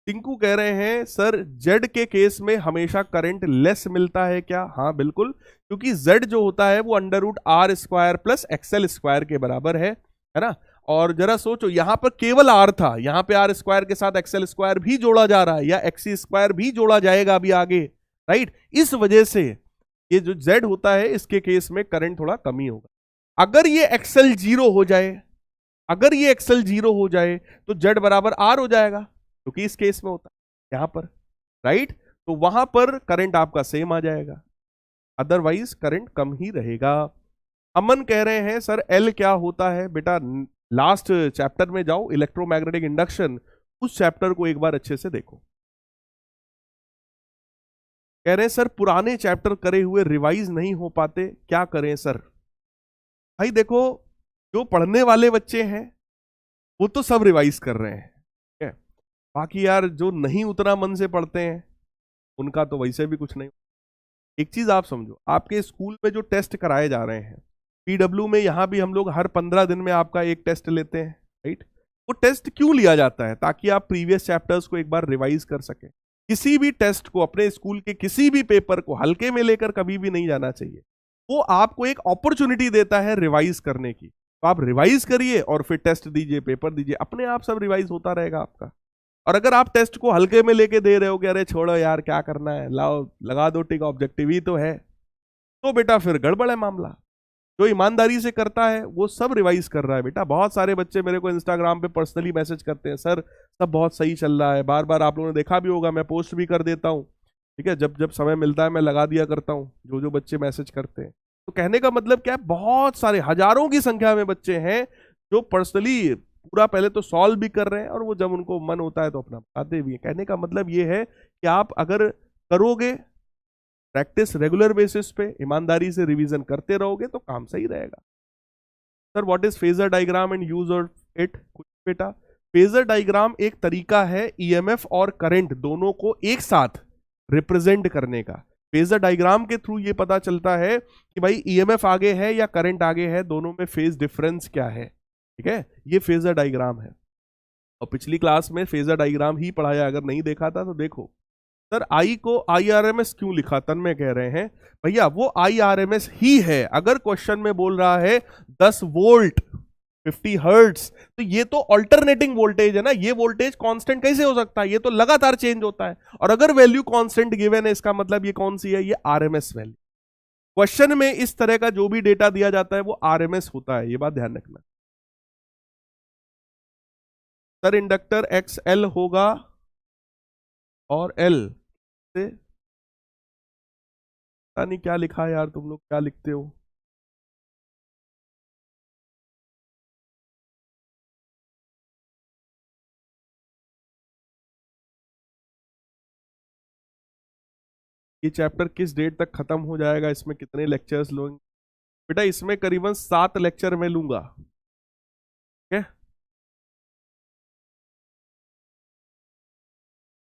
टिंकू कह रहे हैं सर जेड के केस में हमेशा करंट लेस मिलता है क्या? हाँ बिल्कुल, क्योंकि जेड जो होता है वो under root R square plus XL square के बराबर है ना। और जरा सोचो, यहां पर केवल आर था, यहां पे आर स्क्वायर के साथ एक्सएल स्क्वायर भी जोड़ा जा रहा है, या एक्सी स्क्वायर भी जोड़ा जाएगा अभी आगे, राइट। इस वजह से ये जो जेड होता है इसके केस में करंट थोड़ा कम ही होगा। अगर ये एक्सएल 0 हो जाए, अगर ये एक्सएल 0 हो जाए तो जेड बराबर आर हो जाएगा, क्योंकि इस केस में होता है यहां पर, राइट। तो वहां पर करंट आपका सेम आ जाएगा, अदरवाइज करंट कम ही रहेगा। अमन कह रहे हैं सर एल क्या होता है? बेटा लास्ट चैप्टर में जाओ, इलेक्ट्रोमैग्नेटिक इंडक्शन, उस चैप्टर को एक बार अच्छे से देखो। कह रहे हैं सर पुराने चैप्टर करे हुए रिवाइज नहीं हो पाते, क्या करें सर? भाई देखो, जो पढ़ने वाले बच्चे हैं वो तो सब रिवाइज कर रहे हैं, ठीक है। बाकी यार जो नहीं उतना मन से पढ़ते हैं उनका तो वैसे भी कुछ नहीं। एक चीज आप समझो, आपके स्कूल में जो टेस्ट कराए जा रहे हैं, पीडब्ल्यू में, यहां भी हम लोग हर 15 दिन में आपका एक टेस्ट लेते हैं, राइट। वो टेस्ट क्यों लिया जाता है? ताकि आप प्रीवियस चैप्टर्स को एक बार रिवाइज कर सके। किसी भी टेस्ट को, अपने स्कूल के किसी भी पेपर को हल्के में लेकर कभी भी नहीं जाना चाहिए। वो आपको एक अपॉर्चुनिटी देता है रिवाइज करने की, तो आप रिवाइज करिए और फिर टेस्ट दीजिए, पेपर दीजिए, अपने आप सब रिवाइज होता रहेगा आपका। और अगर आप टेस्ट को हल्के में लेके दे रहे हो कि अरे छोड़ो यार क्या करना है, लाओ लगा दो टिक, ऑब्जेक्टिव ही तो है, तो बेटा फिर गड़बड़ है मामला। जो ईमानदारी से करता है वो सब रिवाइज कर रहा है बेटा। बहुत सारे बच्चे मेरे को इंस्टाग्राम पे पर्सनली मैसेज करते हैं, सर सब बहुत सही चल रहा है, बार बार आप लोगों ने देखा भी होगा मैं पोस्ट भी कर देता हूँ, ठीक है, जब जब समय मिलता है मैं लगा दिया करता हूँ जो जो बच्चे मैसेज करते हैं। तो कहने का मतलब क्या है, बहुत सारे हजारों की संख्या में बच्चे हैं जो पर्सनली पूरा पहले तो सॉल्व भी कर रहे हैं और वो जब उनको मन होता है तो अपना बताते भी हैं। कहने का मतलब ये है कि आप अगर करोगे प्रैक्टिस रेगुलर बेसिस पे, ईमानदारी से रिवीजन करते रहोगे तो काम सही रहेगा। Sir what is phasor diagram and use of it? कुछ बेटा, फेजर डायग्राम एक तरीका है ईएमएफ और करंट दोनों को एक साथ रिप्रेजेंट करने का। फेजर डायग्राम के थ्रू ये पता चलता है कि भाई ईएमएफ आगे है या करंट आगे है, दोनों में फेज डिफरेंस क्या है, ठीक है, ये फेजर डायग्राम है। और पिछली क्लास में फेजर डायग्राम ही पढ़ाया, अगर नहीं देखा था तो देखो। सर आई को आईआरएमएस क्यों लिखा, तन्मय कह रहे हैं भैया वो आईआरएमएस ही है। अगर क्वेश्चन में बोल रहा है 10 वोल्ट 50 हर्ट्ज, तो ये तो अल्टरनेटिंग वोल्टेज है ना, ये वोल्टेज कांस्टेंट कैसे हो सकता है, ये तो लगातार चेंज होता है। और अगर वैल्यू कांस्टेंट गिवन है इसका मतलब ये कौन सी है, ये आरएमएस वैल्यू। क्वेश्चन में इस तरह का जो भी डेटा दिया जाता है वो आरएमएस होता है, ये बात ध्यान रखना। सर इंडक्टर एक्सएल होगा और एल से, पता नहीं क्या लिखा है यार, तुम लोग क्या लिखते हो। ये चैप्टर किस डेट तक खत्म हो जाएगा, इसमें कितने लेक्चर्स लोगे? बेटा इसमें करीबन 7 लेक्चर मैं लूंगा, ठीक है।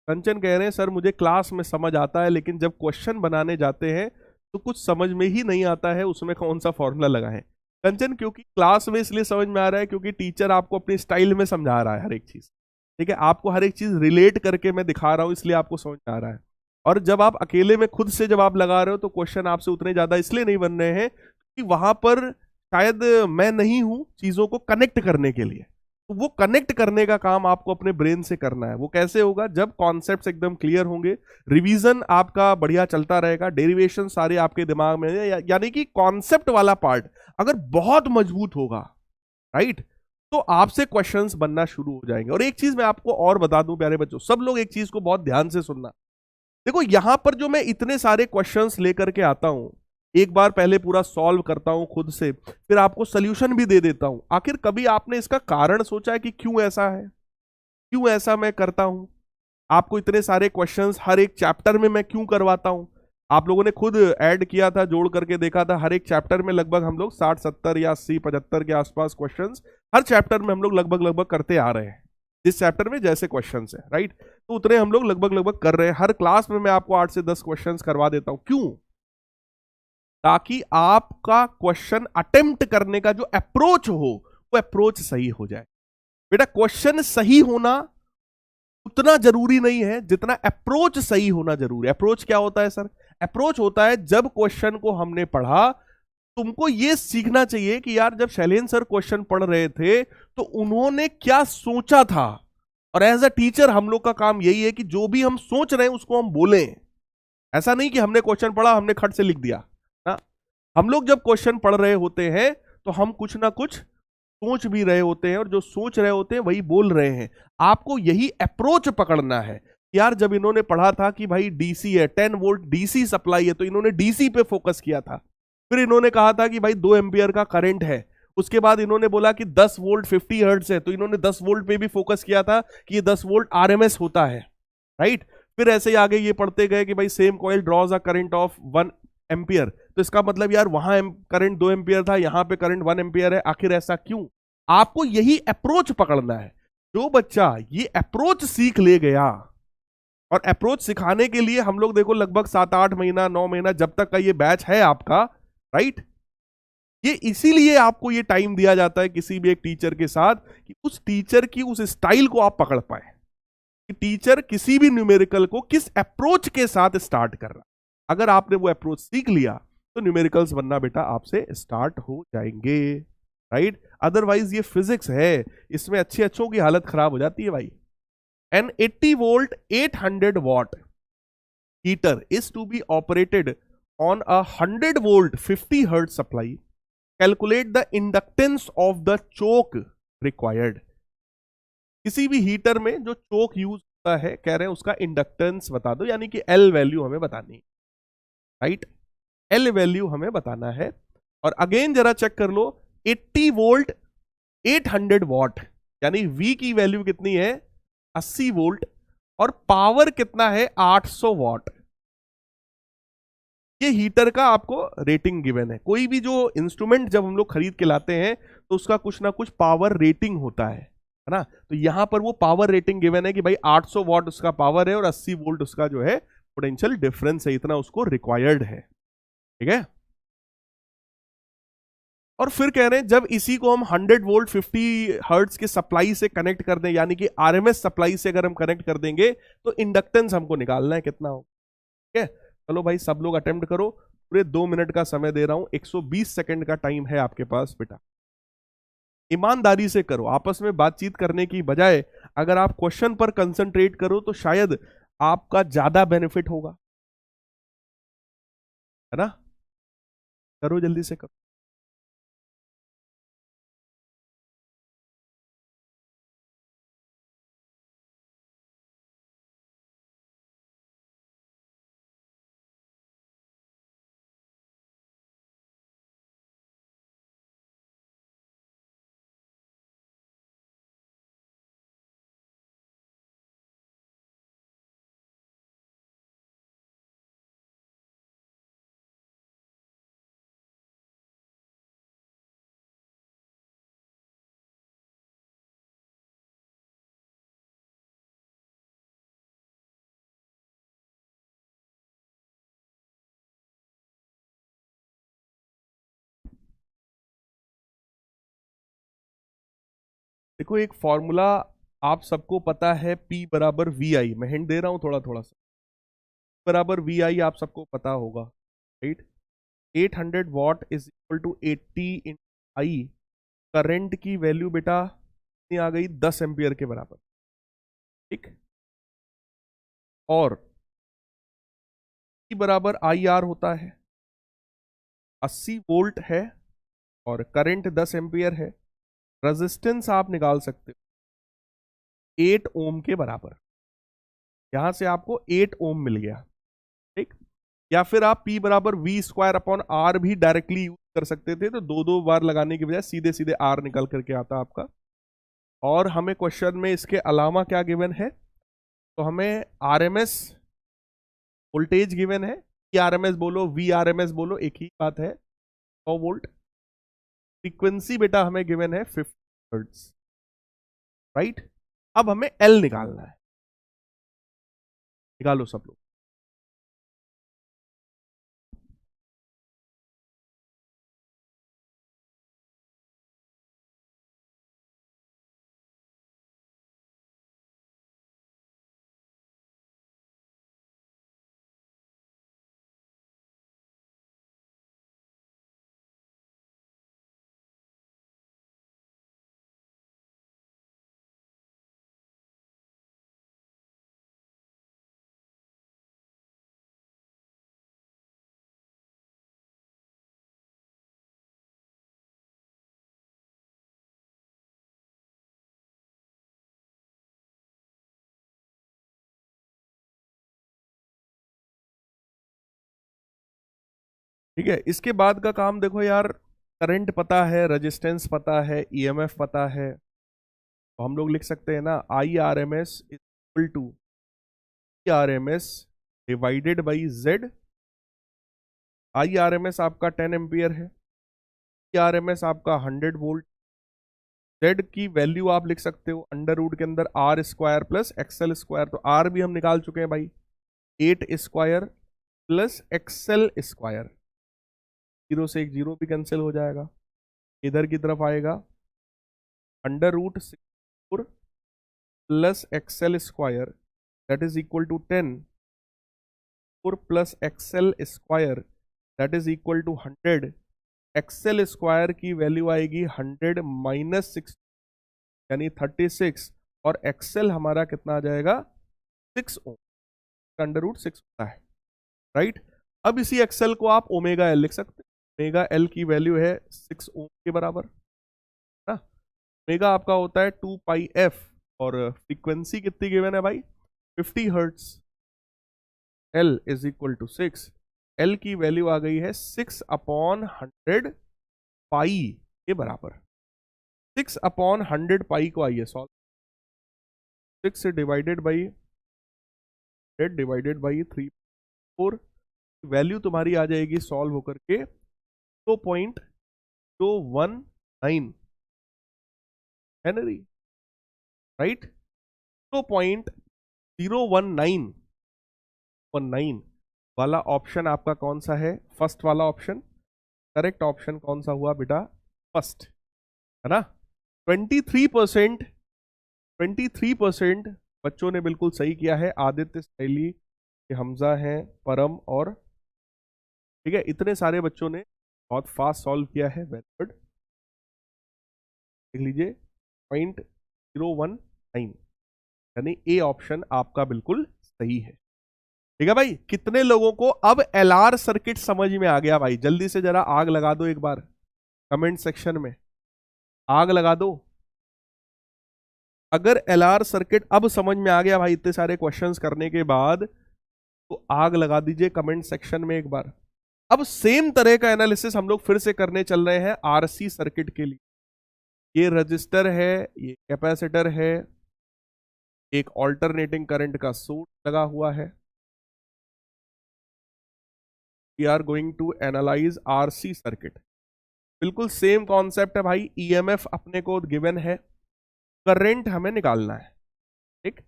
कंचन कह रहे हैं सर मुझे क्लास में समझ आता है लेकिन जब क्वेश्चन बनाने जाते हैं तो कुछ समझ में ही नहीं आता है उसमें कौन सा फॉर्मूला लगा है। कंचन क्योंकि क्लास में इसलिए समझ में आ रहा है क्योंकि टीचर आपको अपनी स्टाइल में समझा रहा है हर एक चीज, ठीक है, आपको हर एक चीज रिलेट करके मैं दिखा रहा हूं इसलिए आपको समझ में आ रहा है। और जब आप अकेले में खुद से जब आप लगा रहे हो तो क्वेश्चन आपसे उतने ज्यादा इसलिए नहीं बन रहे हैं कि वहां पर शायद मैं नहीं हूं चीजों को कनेक्ट करने के लिए। तो वो कनेक्ट करने का काम आपको अपने ब्रेन से करना है। वो कैसे होगा, जब कॉन्सेप्ट्स एकदम क्लियर होंगे, रिवीजन आपका बढ़िया चलता रहेगा, डेरिवेशन सारे आपके दिमाग में, यानी कि कॉन्सेप्ट वाला पार्ट अगर बहुत मजबूत होगा, राइट, तो आपसे क्वेश्चंस बनना शुरू हो जाएंगे। और एक चीज मैं आपको और बता दूं प्यारे बच्चों, सब लोग एक चीज को बहुत ध्यान से सुनना। देखो यहां पर जो मैं इतने सारे क्वेश्चंस लेकर के आता हूं, एक बार पहले पूरा सॉल्व करता हूं खुद से, फिर आपको सॉल्यूशन भी दे देता हूं। आखिर कभी आपने इसका कारण सोचा है कि क्यों ऐसा है, क्यों ऐसा मैं करता हूं? आपको इतने सारे क्वेश्चंस हर एक चैप्टर में मैं क्यों करवाता हूं? आप लोगों ने खुद ऐड किया था, जोड़ करके देखा था, हर एक चैप्टर में लगभग हम लोग 60 70 या 80 75 के आसपास क्वेश्चंस हर चैप्टर में हम लोग लगभग करते आ रहे हैं। जिस चैप्टर में जैसे क्वेश्चंस है, राइट, तो उतने हम लोग लगभग कर रहे हैं। हर क्लास में मैं आपको 8 से 10 क्वेश्चंस करवा देता हूं। क्यों? ताकि आपका क्वेश्चन अटेम्प्ट करने का जो अप्रोच हो वो अप्रोच सही हो जाए। बेटा क्वेश्चन सही होना उतना जरूरी नहीं है जितना अप्रोच सही होना जरूरी है। अप्रोच क्या होता है सर? अप्रोच होता है जब क्वेश्चन को हमने पढ़ा, तुमको यह सीखना चाहिए कि यार जब शैलेंद्र सर क्वेश्चन पढ़ रहे थे तो उन्होंने क्या सोचा था। और एज अ टीचर हम लोग का काम यही है कि जो भी हम सोच रहे हैं उसको हम बोलें। ऐसा नहीं कि हमने क्वेश्चन पढ़ा हमने खट से लिख दिया ना। हम लोग जब क्वेश्चन पढ़ रहे होते हैं तो हम कुछ ना कुछ सोच भी रहे होते हैं और जो सोच रहे होते हैं वही बोल रहे हैं। आपको यही अप्रोच पकड़ना है। यार जब इन्होंने पढ़ा था कि भाई डीसी है, 10 वोल्ट डीसी सप्लाई है, तो इन्होंने डीसी पे फोकस किया था। फिर इन्होंने कहा था कि भाई 2 एम्पियर का करंट है। उसके बाद इन्होंने बोला कि 10 वोल्ट 50 हर्ट्ज है, तो इन्होंने 10 वोल्ट पे भी फोकस किया था कि ये 10 वोल्ट आरएमएस होता है, राइट। फिर ऐसे ही आगे ये पढ़ते गए कि भाई same coil draws a current of 1 ampere, तो इसका मतलब यार वहां करंट 2 एम्पियर था, यहां पे करंट 1 एम्पियर है। आखिर ऐसा क्यों? आपको यही अप्रोच पकड़ना है। जो बच्चा ये अप्रोच सीख ले गया, और अप्रोच सिखाने के लिए हम लोग देखो लगभग 7-8 महीना 9 महीना जब तक का ये बैच है आपका, राइट, ये इसीलिए आपको ये टाइम दिया जाता है किसी भी एक टीचर के साथ कि उस टीचर की उस स्टाइल को आप पकड़ पाए कि टीचर किसी भी न्यूमेरिकल को किस अप्रोच के साथ स्टार्ट कर रहा। अगर आपने वो अप्रोच सीख लिया तो न्यूमेरिकल्स बनना बेटा आपसे स्टार्ट हो जाएंगे, राइट। अदरवाइज ये फिजिक्स है, इसमें अच्छे अच्छों की हालत खराब हो जाती है भाई। An 80 volt 800 watt heater is to be operated on a 100 volt 50 hertz supply calculate the inductance of the choke required. किसी भी हीटर में जो चोक यूज होता है, कह रहे हैं उसका इंडक्टेंस बता दो, यानी कि एल वैल्यू हमें बतानी है, राइट। एल वैल्यू हमें बताना है। और अगेन जरा चेक कर लो, 80 वोल्ट 800 वॉट, यानी V की वैल्यू कितनी है 80 वोल्ट, और पावर कितना है 800 वॉट। ये हीटर का आपको रेटिंग गिवन है। कोई भी जो इंस्ट्रूमेंट जब हम लोग खरीद के लाते हैं तो उसका कुछ ना कुछ पावर रेटिंग होता है ना। तो यहां पर वो पावर रेटिंग गिवन है कि भाई 800 वॉट उसका पावर है और 80 वोल्ट उसका जो है पोटेंशियल डिफरेंस है, इतना उसको रिक्वायर्ड है, ठीक है। और फिर कह रहे हैं जब इसी को हम 100 वोल्ट 50 हर्ट्ज के सप्लाई से कनेक्ट कर दें, यानी कि आरएमएस सप्लाई से अगर हम कनेक्ट कर देंगे तो इंडक्टेंस हमको निकालना है कितना हो, ठीक है। चलो भाई सब लोग अटेम्प्ट करो, पूरे 2 मिनट का समय दे रहा हूं, 120 सेकंड का टाइम है आपके पास बेटा। ईमानदारी से करो, आपस में बातचीत करने की बजाय अगर आप क्वेश्चन पर कंसंट्रेट करो तो शायद आपका ज्यादा बेनिफिट होगा, है ना। करो जल्दी से करो। देखो एक फॉर्मूला आप सबको पता है, P बराबर वी आई, मैं हिंट दे रहा हूं थोड़ा थोड़ा सा। बराबर वी आई आप सबको पता होगा, right. 800 watt is equal to 80 in I. Current की वैल्यू बेटा कितनी आ गई 10 एम्पियर के बराबर, ठीक। और P बराबर आई आर होता है, 80 वोल्ट है और करंट 10 एम्पियर है। रेजिस्टेंस आप निकाल सकते हो 8 ओम के बराबर, यहां से आपको 8 ओम मिल गया, ठीक। या फिर आप P बराबर वी स्क्वायर अपॉन आर भी डायरेक्टली यूज कर सकते थे, तो दो दो बार लगाने की बजाय सीधे सीधे आर निकल करके आता आपका। और हमें क्वेश्चन में इसके अलावा क्या गिवन है, तो हमें आरएमएस वोल्टेज गिवन है, आरएमएस बोलो वी आरएमएस बोलो एक ही बात है, 100 वोल्ट। फ्रीक्वेंसी बेटा हमें गिवन है 50 हर्ट्ज, राइट। अब हमें एल निकालना है, निकालो सब लोग। ठीक है, इसके बाद का काम देखो यार, करंट पता है, रेजिस्टेंस पता है, ईएमएफ पता है, तो हम लोग लिख सकते हैं ना I R M S equal to R M S divided by Z. I R M S आपका 10 एम्पियर है, आर एम एस आपका 100 वोल्ट। जेड की वैल्यू आप लिख सकते हो अंडर रूट के अंदर R square plus XL square, तो आर भी हम निकाल चुके हैं भाई, 8 square plus XL square. Zero से एक जीरो भी कैंसिल हो जाएगा, इधर की तरफ आएगा under root 64 plus XL square that is equal to 10, 4 plus XL square that is equal to 100। XL square की वैल्यू आएगी 100 माइनस 6 यानी 36, और एक्सएल हमारा कितना आ जाएगा 6 ओम, अंडर रूट 6 होता है, राइट। अब इसी एक्सएल को आप ओमेगा एल लिख सकते हैं, ओमेगा एल की वैल्यू है 6 ओम के बराबर ना। ओमेगा आपका होता है 2 पाई एफ और फ्रीक्वेंसी कितनी गिवन है भाई 50 hertz. L is equal to 6, एल की वैल्यू आ गई है 6/100 पाई के बराबर। 6/100 पाई को आइए solve, 6 divided by 100 divided by 3/4, value तुम्हारी आ जाएगी सॉल्व होकर के 2.219 हेनरी, राइट। 2.019 वाला ऑप्शन आपका कौन सा है, फर्स्ट वाला ऑप्शन। करेक्ट ऑप्शन कौन सा हुआ बेटा, फर्स्ट, है ना। 23% बच्चों ने बिल्कुल सही किया है। आदित्य, शैली, हमजा हैं, परम और ठीक है, इतने सारे बच्चों ने बहुत फास्ट सॉल्व किया है, वेरी गुड। देख लीजिए 0.019 यानी ए ऑप्शन आपका बिल्कुल सही है। ठीक है भाई, कितने लोगों को अब एलआर सर्किट समझ में आ गया भाई? जल्दी से जरा आग लगा दो एक बार कमेंट सेक्शन में, आग लगा दो। अगर एलआर सर्किट अब समझ में आ गया भाई इतने सारे क्वेश्चंस करने के बाद, तो आग लगा दीजिए कमेंट सेक्शन में एक बार। अब सेम तरह का एनालिसिस हम लोग फिर से करने चल रहे हैं आरसी सर्किट के लिए। ये रजिस्टर है, ये कैपेसिटर है, एक ऑल्टरनेटिंग करंट का सोर्स लगा हुआ है। We are going to analyse RC circuit. बिल्कुल सेम कॉन्सेप्ट है भाई। ईएमएफ अपने को गिवन है, करंट हमें निकालना है। ठीक,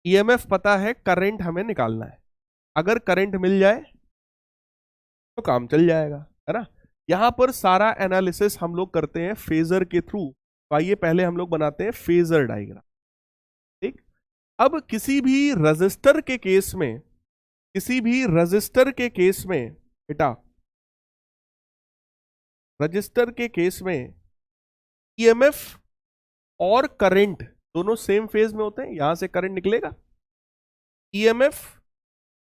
ईएमएफ पता है, करंट हमें निकालना है। अगर करंट मिल जाए तो काम चल जाएगा, है ना। यहां पर सारा एनालिसिस हम लोग करते हैं फेजर के थ्रू। तो आइए पहले हम लोग बनाते हैं फेजर डायग्राम। ठीक, अब किसी भी रजिस्टर के केस में, किसी भी रजिस्टर के केस में बेटा, रजिस्टर के केस में ईएमएफ और करंट दोनों सेम फेज में होते हैं। यहां से करंट निकलेगा, ईएमएफ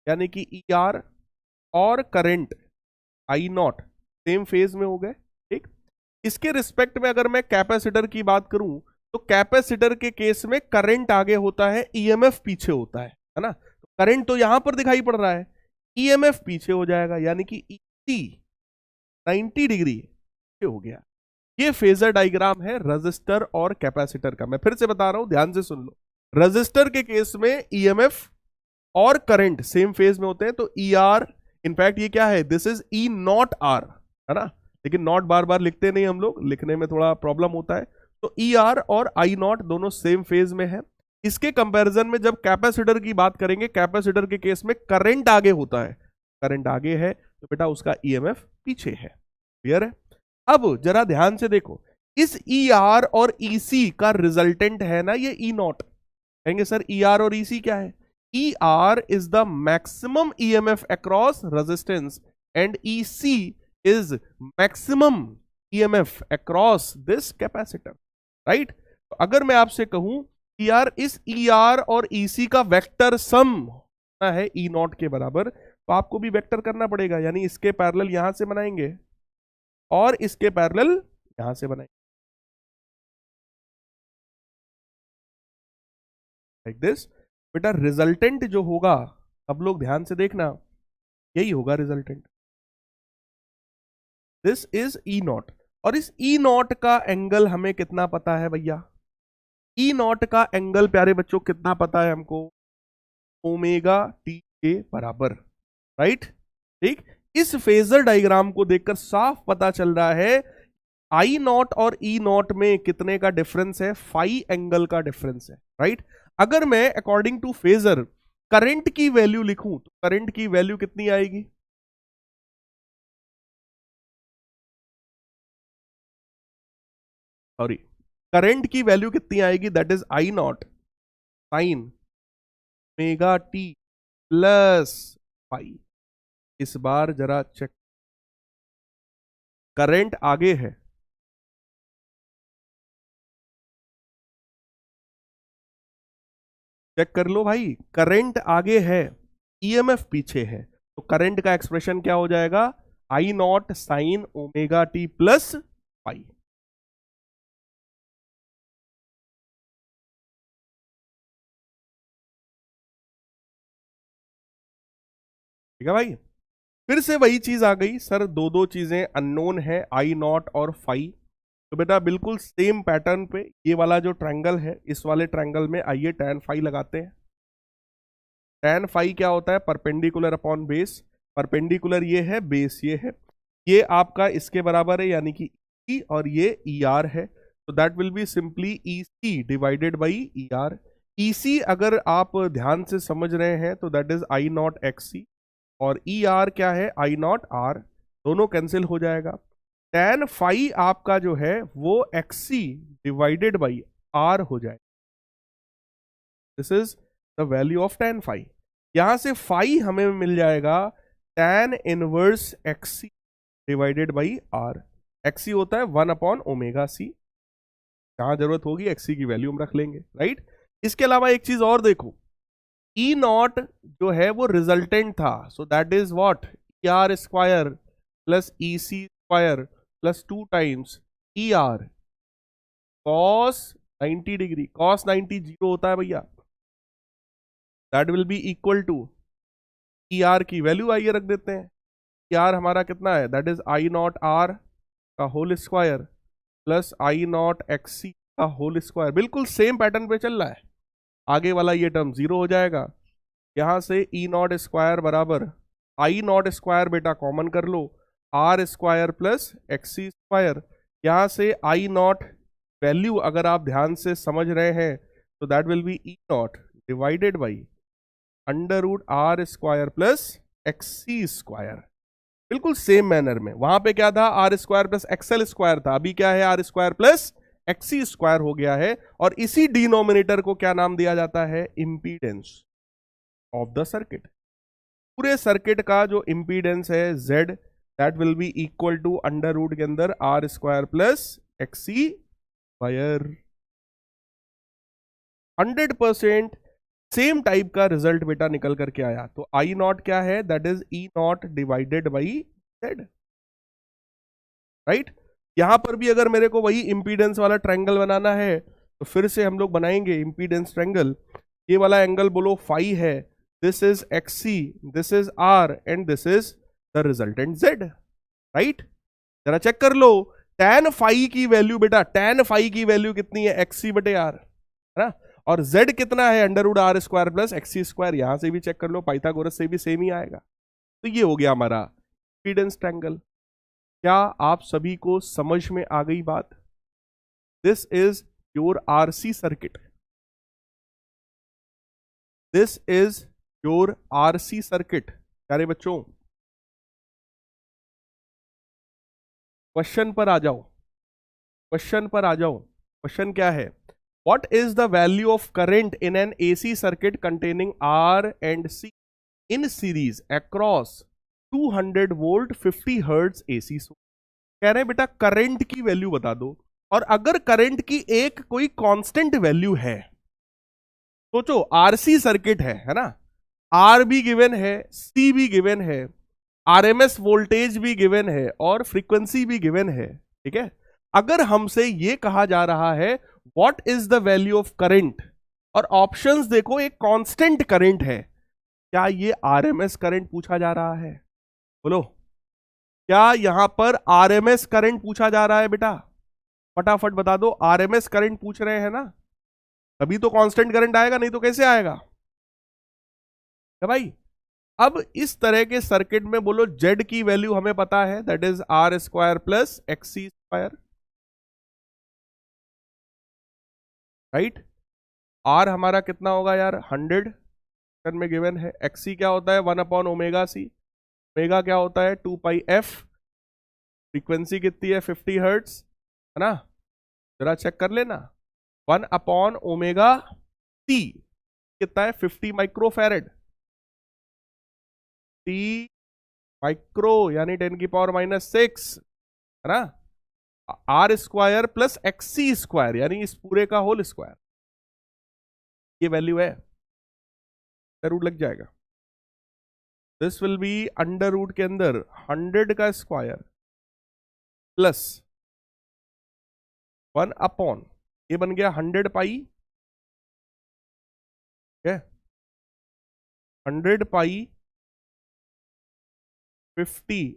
यानी कि ईआर और current I not same phase में हो गए। ठीक, इसके रिस्पेक्ट में अगर मैं कैपेसिटर की बात करूं, तो कैपेसिटर के केस में करंट आगे होता है, ईएमएफ पीछे होता है ना। तो करंट तो यहां पर दिखाई पड़ रहा है, ईएमएफ पीछे हो जाएगा, यानी कि ईसी 90 डिग्री हो गया। ये फेजर डायग्राम है रजिस्टर और कैपेसिटर का। मैं फिर से बता रहा हूं, ध्यान से सुन लो। रजिस्टर के केस में ईएमएफ और करंट सेम फेज में होते हैं, तो ई आर, इनफैक्ट ये क्या है, this is E nought R, है ना। लेकिन नॉट बार बार लिखते नहीं हम लोग, लिखने में थोड़ा प्रॉब्लम होता है। तो ई आर और आई नॉट दोनों सेम फेज में है। इसके कंपैरिजन में जब कैपेसिटर की बात करेंगे, कैपेसिटर के केस में करंट आगे होता है, करंट आगे है तो बेटा उसका ईएमएफ पीछे है। क्लियर है? अब जरा ध्यान से देखो, इस ई आर और ईसी का रिजल्टेंट है ना ये ई नॉट। कहेंगे सर ई आर और ईसी क्या है? E R is the maximum EMF across resistance and EC is maximum EMF across this capacitor, right. तो अगर मैं आपसे कहूं कि यार इस ई आर और ईसी का वेक्टर सम होना है ई नॉट के बराबर, तो आपको भी वेक्टर करना पड़ेगा, यानी इसके पैरेलल यहां से बनाएंगे और इसके पैरेलल यहां से बनाएंगे, लाइक दिस। बेटा रिजल्टेंट जो होगा, सब लोग ध्यान से देखना, यही होगा resultant. This is E not, और इस ई नॉट का एंगल हमें कितना पता है भैया? ई नॉट का एंगल प्यारे बच्चों कितना पता है हमको? ओमेगा टी के बराबर, राइट। ठीक, इस फेजर डायग्राम को देखकर साफ पता चल रहा है आई नॉट और ई नॉट में कितने का डिफरेंस है? फाई एंगल का डिफरेंस है, राइट। अगर मैं अकॉर्डिंग टू फेजर करंट की वैल्यू लिखूं, तो करंट की वैल्यू कितनी आएगी? सॉरी, करंट की वैल्यू कितनी आएगी? That is I not sine omega T plus phi. इस बार जरा चेक, करंट आगे है, चेक कर लो भाई, करंट आगे है, ईएमएफ पीछे है, तो करंट का एक्सप्रेशन क्या हो जाएगा? I not sine omega T plus pi. ठीक है भाई। फिर से वही चीज आ गई सर, दो दो चीजें अननोन है, आई नॉट और फाई। तो बेटा बिल्कुल सेम पैटर्न पे ये वाला जो ट्रायंगल है, इस वाले ट्रायंगल में आइए tan फाई लगाते हैं। tan फाई क्या होता है? Perpendicular upon base. परपेंडिकुलर ये है, बेस ये है, ये आपका इसके बराबर है यानी कि ई, और ये ई आर है। तो that will be simply E C divided by E R. E C अगर आप ध्यान से समझ रहे हैं तो that is I naught X C, और ई आर क्या है? I naught R. दोनों कैंसिल हो जाएगा। tan फाई आपका जो है वो X C divided by R हो जाएगा। This is the value of tan फाई। यहां से फाई हमें मिल जाएगा tan inverse x C divided by R. X C होता है 1/ओमेगा सी। जहां जरूरत होगी एक्स सी की वैल्यू हम रख लेंगे, राइट। इसके अलावा एक चीज और देखो, ई नॉट जो है वो रिजल्टेंट था, so that is what? E R square plus E C square plus 2 times E R cos 90 degree. Cos 90 zero होता है भैया, that will be equal to E R की वैल्यू आइए रख देते हैं। ई आर हमारा कितना है? That is I naught R का whole square plus I naught X C का होल स्क्वायर। बिल्कुल सेम पैटर्न पे चल रहा है। आगे वाला ये टर्म जीरो हो जाएगा। यहां से ई नॉट स्क्वायर बराबर आई नॉट स्क्वायर बेटा कॉमन कर लो, R square plus X C square. यहां से आई नॉट वैल्यू अगर आप ध्यान से समझ रहे हैं तो that will be E nought divided by under root R square plus X C square. बिल्कुल सेम मैनर में। वहां पे क्या था? R square plus XL square था, अभी क्या है? R square plus XC square हो गया है। और इसी डिनोमिनेटर को क्या नाम दिया जाता है? Impedance of the circuit. पूरे सर्किट का जो इंपीडेंस है Z, that will be equal to under root के अंदर R square plus XC square. 100% same type का रिजल्ट बेटा निकल करके आया। तो आई नॉट क्या है? That is E nought divided by Z, right. यहां पर भी अगर मेरे को वही इंपीडेंस वाला ट्रायंगल बनाना है तो फिर से हम लोग बनाएंगे इंपीडेंस ट्रायंगल। ये वाला एंगल बोलो फाई है, this is X C, this is R, and this is the resultant Z, right. जरा चेक कर लो, tan फाई की वैल्यू बेटा, tan फाई की वैल्यू कितनी है? एक्स सी बटे आर, है ना। और z कितना है? Under root R square plus XC square. यहां से भी चेक कर लो, पाइथागोरस से भी सेम ही आएगा। तो ये हो गया हमारा इंपीडेंस ट्रायंगल। क्या आप सभी को समझ में आ गई बात? This is your RC circuit, this is your RC circuit. प्यारे बच्चों क्वेश्चन पर आ जाओ, क्वेश्चन पर आ जाओ। क्वेश्चन क्या है? What is the value of current in an AC circuit containing R and C in series across 200 volt 50 hertz AC source? कह रहे हैं बेटा करंट की वैल्यू बता दो, और अगर करंट की एक कोई कांस्टेंट वैल्यू है, सोचो आरसी सर्किट है ना, आर भी गिवन है, सी भी गिवन है, आरएमएस वोल्टेज भी गिवन है, और फ्रीक्वेंसी भी गिवन है, ठीक है। अगर हमसे ये कहा जा रहा है what is the value of current, और ऑप्शंस देखो एक कांस्टेंट करंट है, क्या ये आरएमएस करंट पूछा जा रहा है? बोलो, क्या यहां पर आरएमएस करंट पूछा जा रहा है बेटा? फटाफट बता दो, आरएमएस करंट पूछ रहे हैं ना, तभी तो कांस्टेंट करंट आएगा, नहीं तो कैसे आएगा? क्या भाई? अब इस तरह के सर्किट में बोलो जेड की वैल्यू हमें पता है, that is R square plus XC square, right. R हमारा कितना होगा यार? 100 में गिवन है। एक्सी क्या होता है? 1/ओमेगा सी। ओमेगा क्या होता है? 2πf। फ्रीक्वेंसी कितनी है? 50 हर्ट्स, है ना। जरा चेक कर लेना, 1/ओमेगा सी कितना है? 50 माइक्रोफैरेड। टी माइक्रो यानी 10⁻⁻⁶, है ना। R square plus XC square यानी इस पूरे का होल स्क्वायर, ये वैल्यू है, जरूर लग जाएगा। This will be under root के अंदर 100 का स्क्वायर प्लस 1 अपॉन, ये बन गया 100 पाई, ठीक है, 100 पाई 50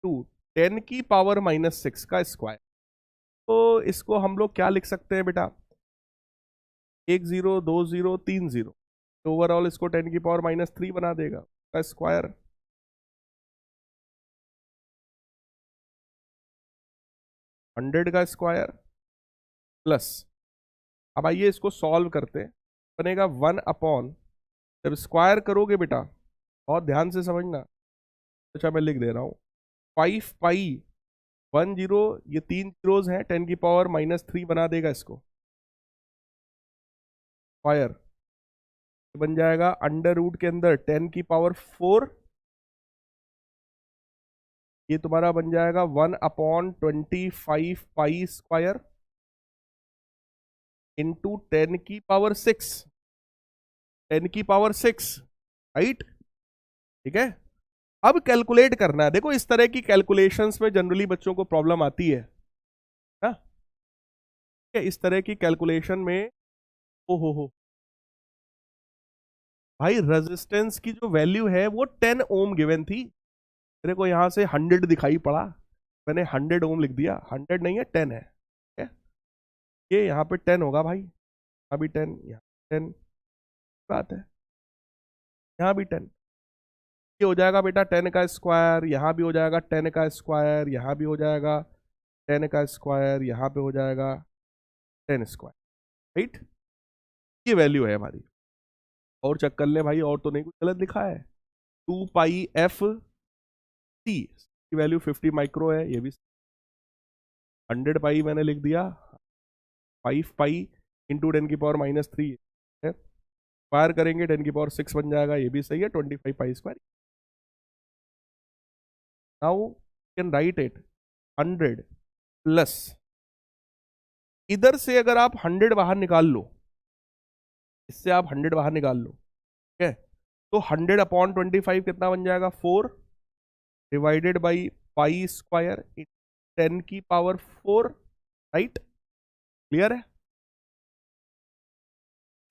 टू 10 की पावर -6 का स्क्वायर। तो इसको हम लोग क्या लिख सकते हैं बेटा, 1 0 2 0 3 0, तो ओवरऑल इसको 10 की पावर -3 बना देगा का स्क्वायर। हंड्रेड का स्क्वायर प्लस, अब आइए इसको सॉल्व करते हैं, बनेगा 1 अपॉन, जब स्क्वायर करोगे बेटा बहुत ध्यान से समझना, अच्छा मैं लिख दे रहा हूं, 5 पाई 1 0, ये 3 जीरोज हैं, 10 की पावर -3 बना देगा इसको स्क्वायर, बन जाएगा अंडर रूट के अंदर 10 की पावर 4, ये तुम्हारा बन जाएगा 1 अपॉन 25 पाई स्क्वायर इंटू 10 की पावर 6, 10 की पावर 6, राइट, ठीक है। अब कैलकुलेट करना है, देखो इस तरह की कैलकुलेशंस में जनरली बच्चों को प्रॉब्लम आती है ना, इस तरह की कैलकुलेशन में, ओ हो भाई रेजिस्टेंस की जो वैल्यू है वो 10 ओम गिवन थी, मेरे को यहां से 100 दिखाई पड़ा, मैंने 100 ओम लिख दिया, 100 नहीं है 10 है, ठीक है? ये यहाँ पे 10 होगा भाई, यहाँ भी 10, यहाँ 10, बात है, यहाँ भी 10, ये हो जाएगा बेटा 10 का स्क्वायर, यहाँ भी हो जाएगा 10 का स्क्वायर, यहाँ भी हो जाएगा 10 का स्क्वायर, यहाँ पे हो जाएगा 10 स्क्वायर, राइट, ये वैल्यू है हमारी। और चेक कर ले भाई, और तो नहीं कुछ गलत लिखा है, 2 पाई एफ सी की वैल्यू 50 माइक्रो है, ये भी 100 पाई मैंने लिख दिया, 5 पाई इंटू 10 की पावर -3 है, स्क्वायर करेंगे 10 की पावर 6 बन जाएगा, ये भी सही है, 25 pi square. Now can write it 100 plus, इधर से अगर आप 100 बाहर निकाल लो, इससे आप 100 बाहर निकाल लो, ठीक है, तो 100 अपॉन 25 कितना बन जाएगा, 4 डिवाइडेड बाई पाई स्क्वायर 10 की पावर 4, राइट, क्लियर है।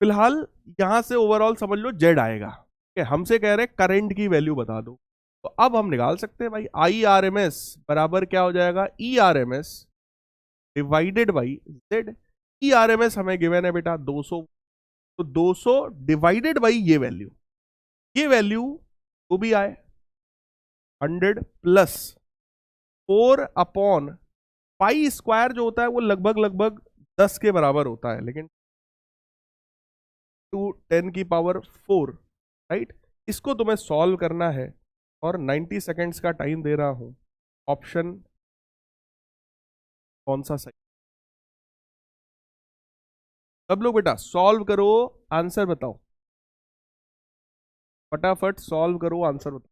फिलहाल यहां से ओवरऑल समझ लो जेड आएगा, ठीक है, हमसे कह रहे हैं करंट की वैल्यू बता दो, तो अब हम निकाल सकते हैं भाई, आई आर एम एस बराबर क्या हो जाएगा, E R M S divided by Z. E R M S हमें गिवन है बेटा 200, तो 200 डिवाइडेड बाई ये वैल्यू वो भी आए 100 प्लस 4 अपॉन पाई स्क्वायर जो होता है वो लगभग 10 के बराबर होता है, लेकिन 2 10 की पावर 4, राइट, इसको तुम्हें सॉल्व करना है और 90 सेकेंड्स का टाइम दे रहा हूं, ऑप्शन कौन सा सही, सब लोग बेटा सॉल्व करो, आंसर बताओ, फटाफट सॉल्व करो, आंसर बताओ।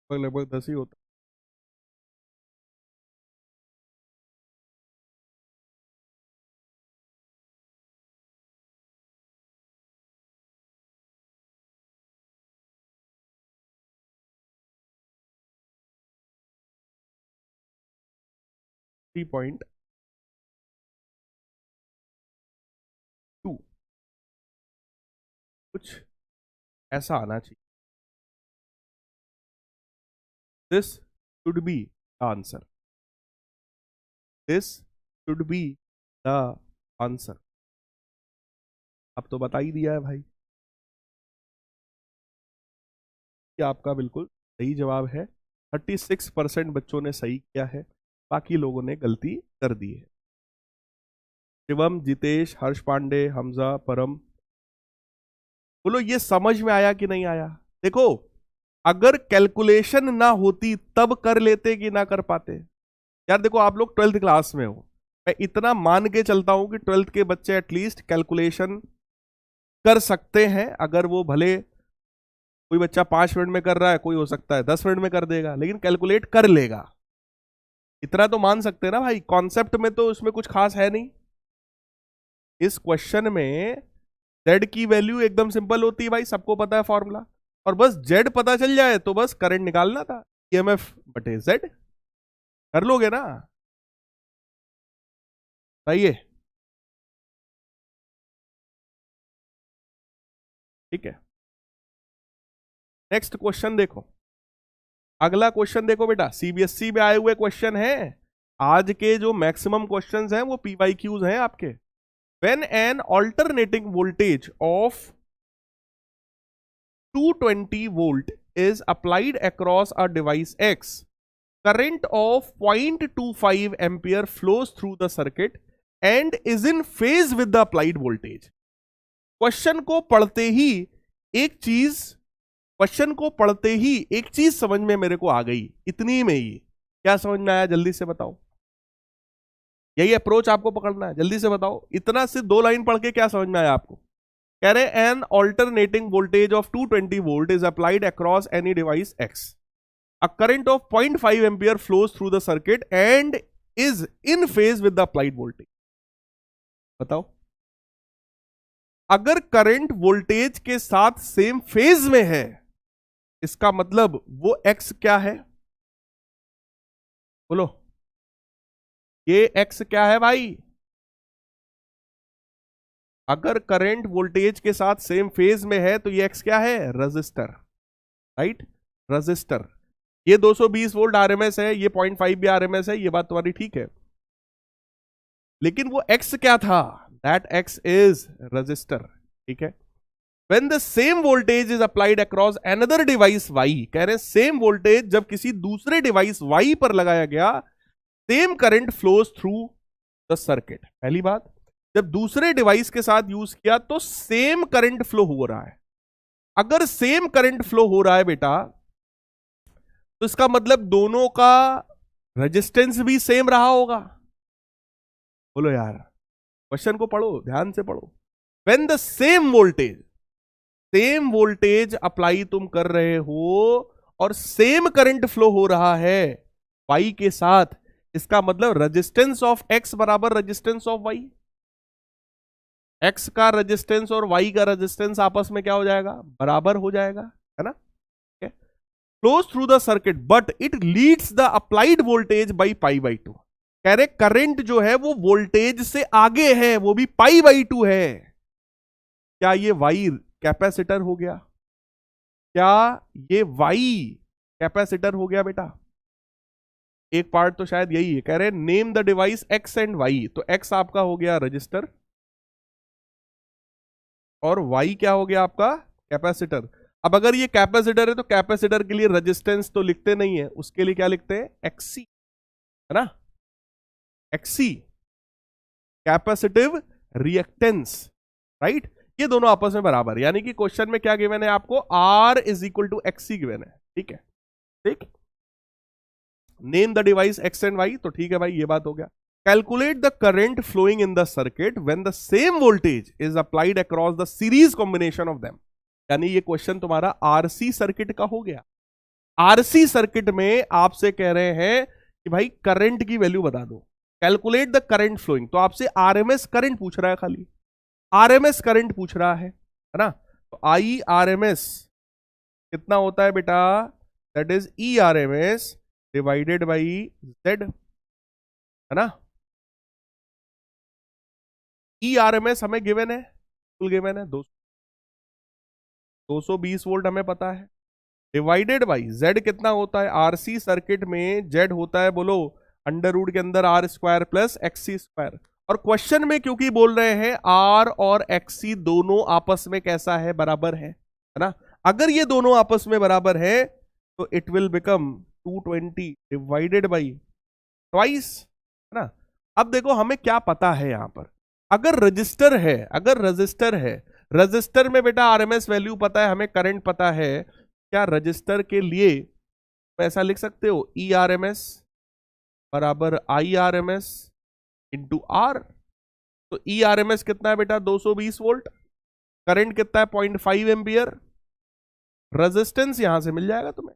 लगभग 10 ही होता 3.2, कुछ ऐसा आना चाहिए, this should be the answer, this should be the answer, अब तो बता ही दिया है भाई, कि आपका बिल्कुल सही जवाब है, 36% बच्चों ने सही किया है, बाकी लोगों ने गलती कर दी है। शिवम, जितेश, हर्ष पांडे, हमजा, परम, बोलो ये समझ में आया कि नहीं आया। देखो अगर कैलकुलेशन ना होती तब कर लेते कि ना कर पाते, यार देखो आप लोग 12th क्लास में हो, मैं इतना मान के चलता हूं कि 12th के बच्चे एटलीस्ट कैलकुलेशन कर सकते हैं। अगर वो भले कोई बच्चा 5 मिनट में कर रहा है, कोई हो सकता है 10 मिनट में कर देगा, लेकिन कैलकुलेट कर लेगा। इतना तो मान सकते हैं ना भाई। कॉन्सेप्ट में तो उसमें कुछ खास है नहीं। इस क्वेश्चन में जेड की वैल्यू एकदम सिंपल होती है भाई, सबको पता है फॉर्मूला। और बस जेड पता चल जाए तो बस करंट निकालना था, ईएमएफ बटे जेड। कर लोगे ना? सही है, ठीक है। नेक्स्ट क्वेश्चन देखो, अगला क्वेश्चन देखो बेटा, सीबीएसई में आए हुए क्वेश्चन है। आज के जो मैक्सिमम क्वेश्चंस हैं वो पीवाईक्यूज हैं आपके। When an alternating voltage of 220 volt is applied across a device X, current of 0.25 ampere flows through the circuit and is in phase with the applied voltage. Question को पढ़ते ही एक चीज समझ में मेरे को आ गई, इतनी में ही। क्या समझ में आया जल्दी से बताओ? यही अप्रोच आपको पकड़ना है, जल्दी से बताओ। इतना सिर्फ 2 लाइन पढ़ के क्या समझ में आया आपको? कह रहे an alternating voltage of 220 volt is applied across any device X, a current of 0.5 ampere flows through the circuit and is in phase with the applied voltage. बताओ, अगर करंट वोल्टेज के साथ सेम फेज में है, इसका मतलब वो x क्या है? बोलो, ये एक्स क्या है भाई? अगर करंट वोल्टेज के साथ सेम फेज में है तो ये एक्स क्या है? Register, right? रजिस्टर। ये 220 वोल्ट आरएमएस है, ये 0.5 भी आरएमएस है, ये बात तुम्हारी ठीक है। लेकिन वो एक्स क्या था? दैट एक्स इज रजिस्टर, ठीक है। When the same voltage is applied across another device Y, कह रहे हैं सेम वोल्टेज जब किसी दूसरे डिवाइस Y पर लगाया गया, same current flows through the circuit. पहली बात, जब दूसरे डिवाइस के साथ यूज किया तो सेम करंट फ्लो हो रहा है। अगर सेम करंट फ्लो हो रहा है बेटा, तो इसका मतलब दोनों का रेजिस्टेंस भी सेम रहा होगा। बोलो यार, क्वेश्चन को पढ़ो, ध्यान से पढ़ो। When the same voltage apply तुम कर रहे हो और सेम करंट फ्लो हो रहा है वाई के साथ, इसका मतलब रेजिस्टेंस ऑफ एक्स बराबर रेजिस्टेंस ऑफ वाई। एक्स का रेजिस्टेंस और वाई का रेजिस्टेंस आपस में क्या हो जाएगा? बराबर हो जाएगा, है ना? Flows through the circuit but it leads the applied voltage by π/2। कह रहे करंट जो है वो वोल्टेज से आगे है, वो भी π/2 है। क्या ये वाई कैपेसिटर हो गया? क्या ये वाई कैपेसिटर हो गया बेटा? एक पार्ट तो शायद यही है। कह रहे name the device X and Y, तो एक्स आपका हो गया रजिस्टर और वाई क्या हो गया आपका? कैपेसिटर। अब अगर ये कैपेसिटर है तो कैपेसिटर के लिए रेजिस्टेंस तो लिखते नहीं है, उसके लिए क्या लिखते हैं? एक्सी, है ना? XC, capacitive reactance, right? ये दोनों आपस में बराबर, यानी कि क्वेश्चन में क्या गिवन है आपको? R is equal to XC given है, ठीक है? ठीक, name the device X and Y, तो ठीक है भाई, ये बात हो गया। Calculate the current flowing in the circuit when the same voltage is applied across the series combination of them. यानी ये क्वेश्चन तुम्हारा आरसी सर्किट का हो गया। आरसी सर्किट में आपसे कह रहे हैं कि भाई करंट की वैल्यू बता दो, कैलकुलेट द करंट फ्लोइंग। तो आपसे आरएमएस करंट पूछ रहा है, खाली आरएमएस करंट पूछ रहा है ना? तो आई आरएमएस कितना होता है बेटा? That is E RMS divided by Z, है ना? ई आरएमएस हमें गिवन है, फुल गिवन है 220 वोल्ट हमें पता है, डिवाइडेड बाई जेड कितना होता है? आरसी सर्किट में जेड होता है, बोलो, अंडर रूट के अंदर R square plus XC square. और क्वेश्चन में क्योंकि बोल रहे हैं आर और एक्सी दोनों आपस में कैसा है? बराबर है ना? अगर ये दोनों आपस में बराबर है तो it will become 220 divided by twice, है ना? अब देखो हमें क्या पता है यहां पर, अगर रजिस्टर है, रजिस्टर में बेटा आरएमएस वैल्यू पता है, हमें करंट पता है। क्या रजिस्टर के लिए ऐसा लिख सकते हो? ई आर एम एस बराबर I R M S into R. तो ई आर एम एस कितना है बेटा? 220 वोल्ट। करंट कितना है? 0.5 एम्पियर। रेजिस्टेंस यहां से मिल जाएगा तुम्हें।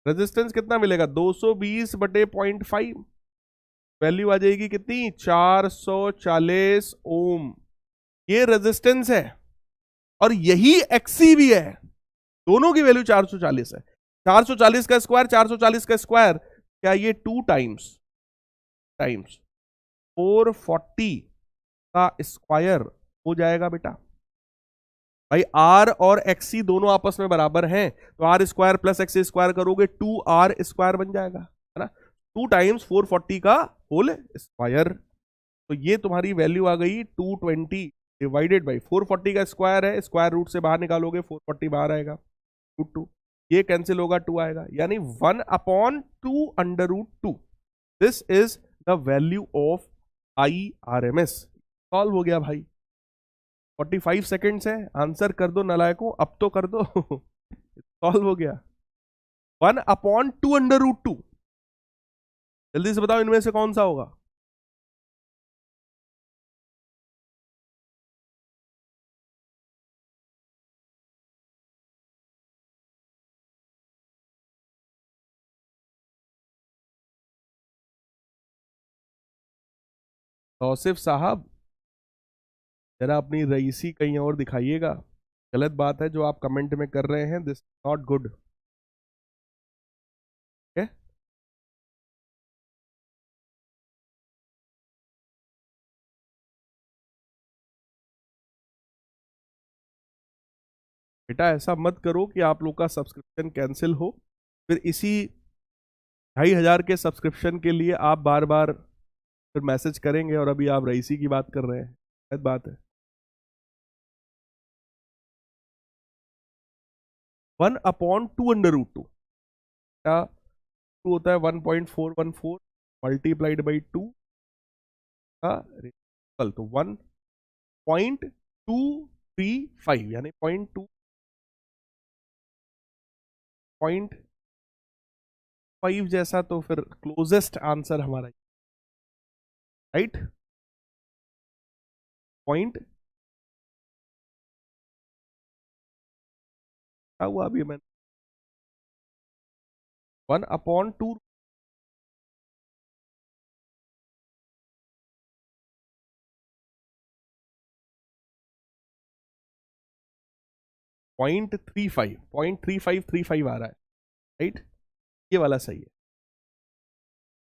रेजिस्टेंस कितना मिलेगा? 220 बटे 0.5। वैल्यू आ जाएगी कितनी? 440 ओम। ये रेजिस्टेंस है और यही एक्सी भी है। दोनों की वैल्यू 440 है। 440 का स्क्वायर, 440 का स्क्वायर, क्या ये 2 टाइम्स 440 का स्क्वायर हो जाएगा बेटा। भाई आर और एक्सी दोनों आपस में बराबर हैं, तो R square plus XC square करोगे 2r स्क्वायर बन जाएगा, है ना। 2 टाइम्स 440 का होल स्क्वायर। तो ये तुम्हारी वैल्यू आ गई 220 डिवाइडेड बाई 440 का स्क्वायर है, स्क्वायर रूट से बाहर निकालोगे 440 बाहर आएगा, रूट 2। ये कैंसिल होगा, 2 आएगा, यानी 1/2 under root 2। This is the value of IRMS। Solve हो गया भाई। 45 सेकेंड्स है, आंसर कर दो नलायकों, अब तो कर दो। सॉल्व हो गया। 1/2 अंडर रूट 2। जल्दी से बताओ इनमें से कौन सा होगा? तौसिफ साहब, जरा अपनी रईसी कहीं और दिखाइएगा। गलत बात है जो आप कमेंट में कर रहे हैं, दिस नॉट गुड। बेटा ऐसा मत करो कि आप लोग का सब्सक्रिप्शन कैंसिल हो, फिर इसी 2,500 के सब्सक्रिप्शन के लिए आप बार बार फिर मैसेज करेंगे और अभी आप रईसी की बात कर रहे हैं। गलत बात है। 1/2 अंडर रूट 2 क्या? 2 होता है 1.414 मल्टीप्लाइड बाई 2 का रेडिकल, तो 1.235 यानी 0.5 जैसा, तो फिर क्लोजेस्ट आंसर हमारा राइट। पॉइंट क्या हुआ अभी? मैंने 1/2 0.35 आ रहा है, राइट। ये वाला सही है।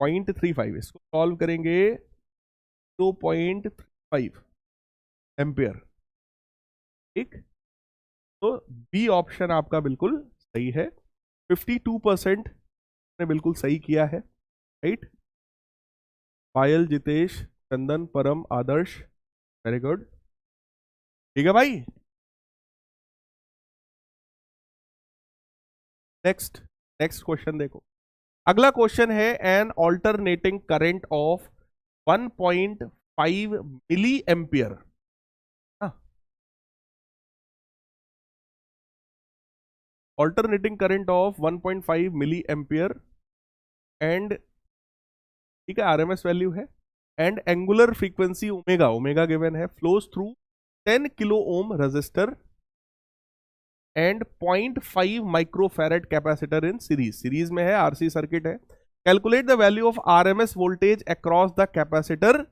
0.35 इसको सॉल्व करेंगे तो 0.35 एम्पियर, ठीक। तो बी ऑप्शन आपका बिल्कुल सही है। 52% ने बिल्कुल सही किया है, राइट। पायल, जितेश, चंदन, परम, आदर्श, वेरी गुड। ठीक है भाई। नेक्स्ट नेक्स्ट क्वेश्चन देखो। अगला क्वेश्चन है, an alternating current of 1.5 milli ampere. Alternating current of 1.5 milli ampere and, ठीक है, आरएमएस वैल्यू है, and angular frequency omega, omega given है, flows through 10 kilo ohm resistor and 0.5 microfarad capacitor in series, series में है, RC circuit है। Calculate the value of RMS voltage across the capacitor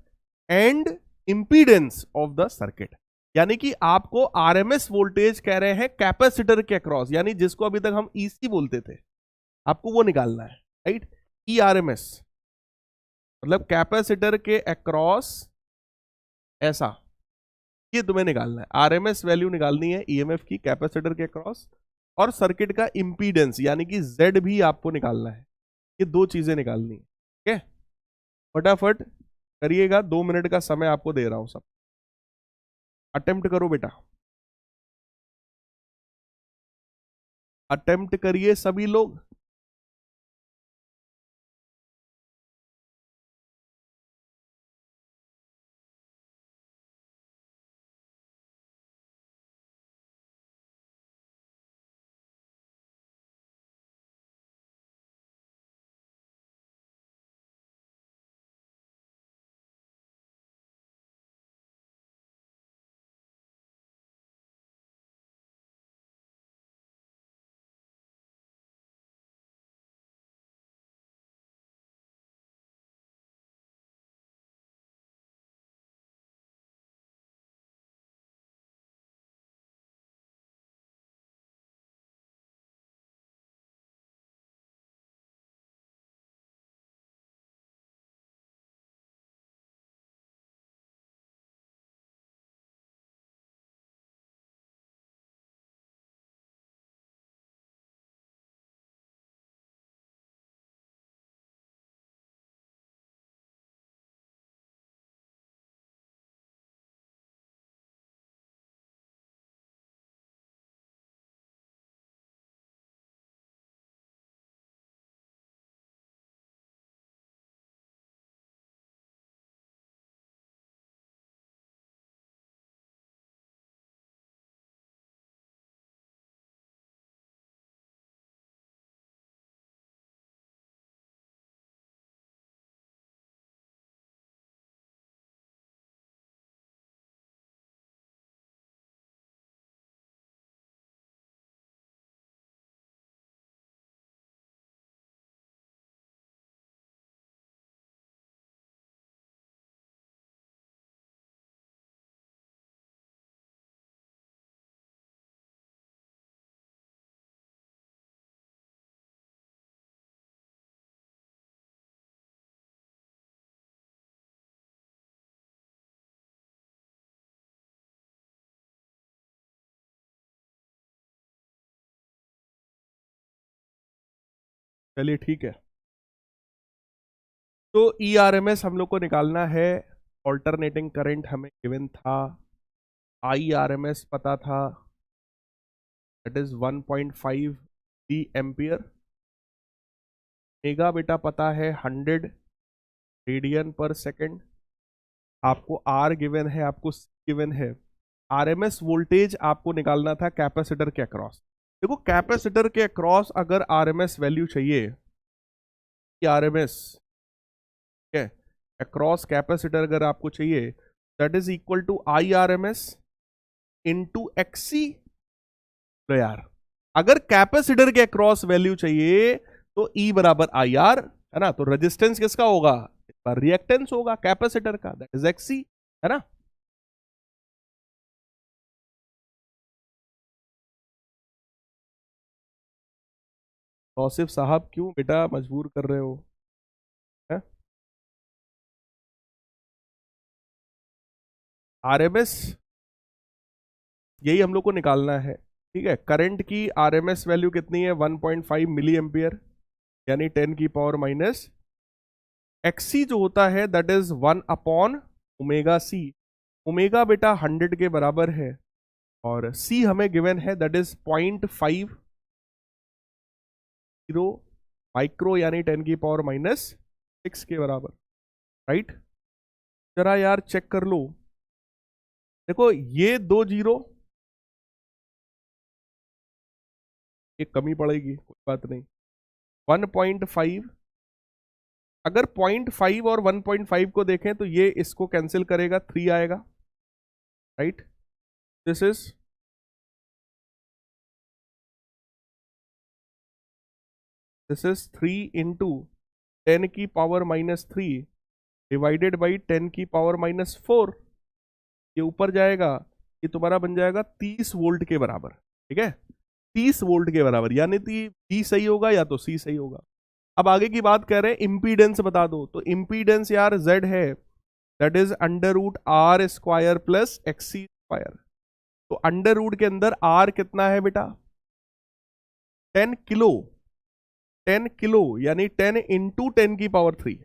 and impedance of the circuit. यानी कि आपको RMS voltage कह रहे हैं कैपेसिटर के अक्रॉस, यानी जिसको अभी तक हम ईसी बोलते थे, आपको वो निकालना है, राइट। ई आरएमएस मतलब कैपेसिटर के अक्रॉस ऐसा, ये तुम्हें निकालना है। आरएमएस वैल्यू निकालनी है ईएमएफ की कैपेसिटर के अक्रॉस, और सर्किट का इंपीडेंस यानी कि जेड भी आपको निकालना है। ये दो चीजें निकालनी है, ठीक है। फटाफट करिएगा, 2 मिनट का समय आपको दे रहा हूं, सब अटेम्प्ट करो बेटा, अटेम्प्ट करिए सभी लोग। चलिए ठीक है। तो ERMS हम लोग को निकालना है। ऑल्टरनेटिंग करंट हमें गिवन था, IRMS पता था, that is 1.5 D ampere. Mega बेटा पता है 100 रेडियन पर सेकेंड। आपको R गिवन है, आपको C गिवन है। RMS वोल्टेज आपको निकालना था कैपेसिटर के अक्रॉस। देखो कैपेसिटर के अक्रॉस अगर RMS वैल्यू चाहिए, RMS है अक्रॉस कैपेसिटर अगर आपको चाहिए, that is equal to IRMS into XC। तो यार अगर कैपेसिटर के अक्रॉस वैल्यू चाहिए तो E बराबर IR है ना, तो रेजिस्टेंस किसका होगा, रिएक्टेंस होगा कैपेसिटर का, दैट इज XC है ना। तौसीफ साहब क्यों बेटा मजबूर कर रहे हो है? RMS यही हम लोग को निकालना है, ठीक है। करंट की RMS वैल्यू कितनी है, 1.5 मिली एम्पियर, यानी 10 की पावर माइनस। XC जो होता है that is 1 upon omega C। Omega बेटा 100 के बराबर है और C हमें गिवन है दैट इज 0.50 माइक्रो, यानी 10 की पावर माइनस 6 के बराबर, राइट। जरा यार चेक कर लो, देखो ये 2 जीरो, एक कमी पड़ेगी कोई बात नहीं। 1.5, अगर 0.5 और 1.5 को देखें तो ये इसको कैंसिल करेगा, 3 आएगा, right. This is this is 3 into 10 की पावर माइनस 3 डिवाइडेड बाई 10 की पावर माइनस 4। ये ऊपर जाएगा, ये तुम्हारा बन जाएगा 30 वोल्ट के बराबर, ठीक है। 30 वोल्ट के बराबर, यानी बी सही होगा या तो सी सही होगा। अब आगे की बात कर रहे हैं, इंपीडेंस बता दो, तो इंपीडेंस यार Z है, that is under root R square plus XC square. तो अंडर रूट के अंदर R कितना है बेटा, 10 किलो, 10 किलो यानी 10 इंटू 10 की पावर 3,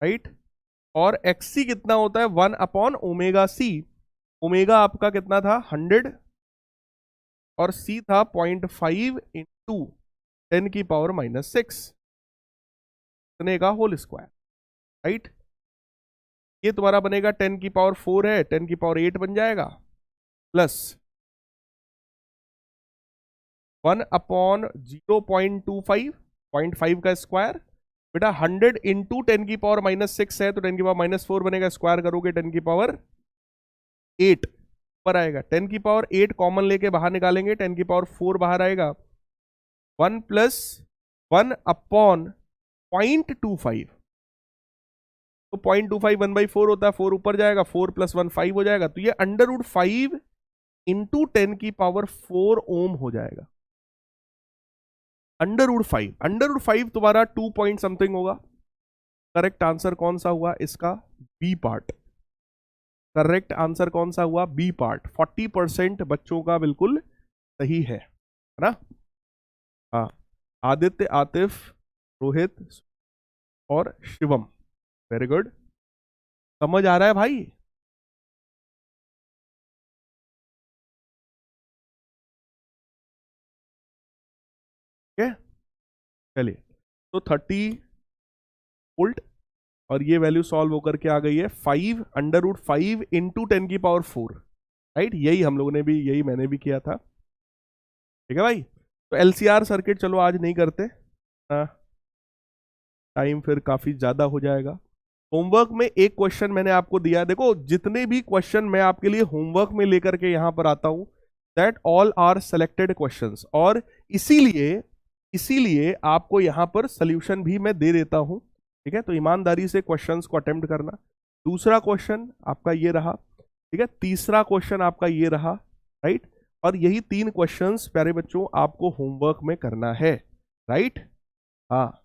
राइट। और XC कितना होता है, 1 अपॉन ओमेगा C। ओमेगा आपका कितना था, 100, और C था 0.5 इंटू 10 की पावर माइनस 6 इतने का होल स्क्वायर, राइट। ये तुम्हारा बनेगा 10 की पावर 4 है, 10 की पावर 8 बन जाएगा, प्लस 1 अपॉन 0.25, 0.5 का स्क्वायर बेटा, 100 इंटू 10 की पावर माइनस 6 है तो 10 की पावर माइनस 4 बनेगा, स्क्वायर करोगे 10 की पावर 8 पर आएगा। 10 की पावर 8 कॉमन लेके बाहर निकालेंगे, 10 की पावर 4 बाहर आएगा, 1 प्लस 1 अपॉन 0.25, तो 0.25 1/4 होता है, 4 ऊपर जाएगा, 4 प्लस 1 5 हो जाएगा, तो ये अंडर रूट 5 इंटू 10 की पावर 4 ओम हो जाएगा। अंडर रूट 5 तुम्हारा 2 पॉइंट समथिंग होगा। करेक्ट आंसर कौन सा हुआ इसका, बी पार्ट। करेक्ट आंसर कौन सा हुआ, बी पार्ट। 40% बच्चों का बिल्कुल सही है ना। हाँ, आदित्य, आतिफ, रोहित और शिवम, वेरी गुड। समझ आ रहा है भाई, ठीक है। चलिए, तो 30 वोल्ट और ये वैल्यू सॉल्व होकर के आ गई है 5 अंडर रूट 5 इंटू 10 की पावर 4, राइट। यही हम लोगों ने भी, यही मैंने भी किया था, ठीक है भाई। तो LCR सर्किट चलो आज नहीं करते, टाइम फिर काफी ज्यादा हो जाएगा। होमवर्क में एक क्वेश्चन मैंने आपको दिया, देखो जितने भी क्वेश्चन मैं आपके लिए होमवर्क में लेकर के यहां पर आता हूं, that all are selected questions, और इसीलिए इसीलिए आपको यहां पर सोल्यूशन भी मैं दे देता हूं, ठीक है। तो ईमानदारी से क्वेश्चंस को अटेम्प्ट करना। दूसरा क्वेश्चन आपका ये रहा, ठीक है। तीसरा क्वेश्चन आपका ये रहा, राइट। और यही 3 क्वेश्चंस प्यारे बच्चों आपको होमवर्क में करना है, राइट। हाँ,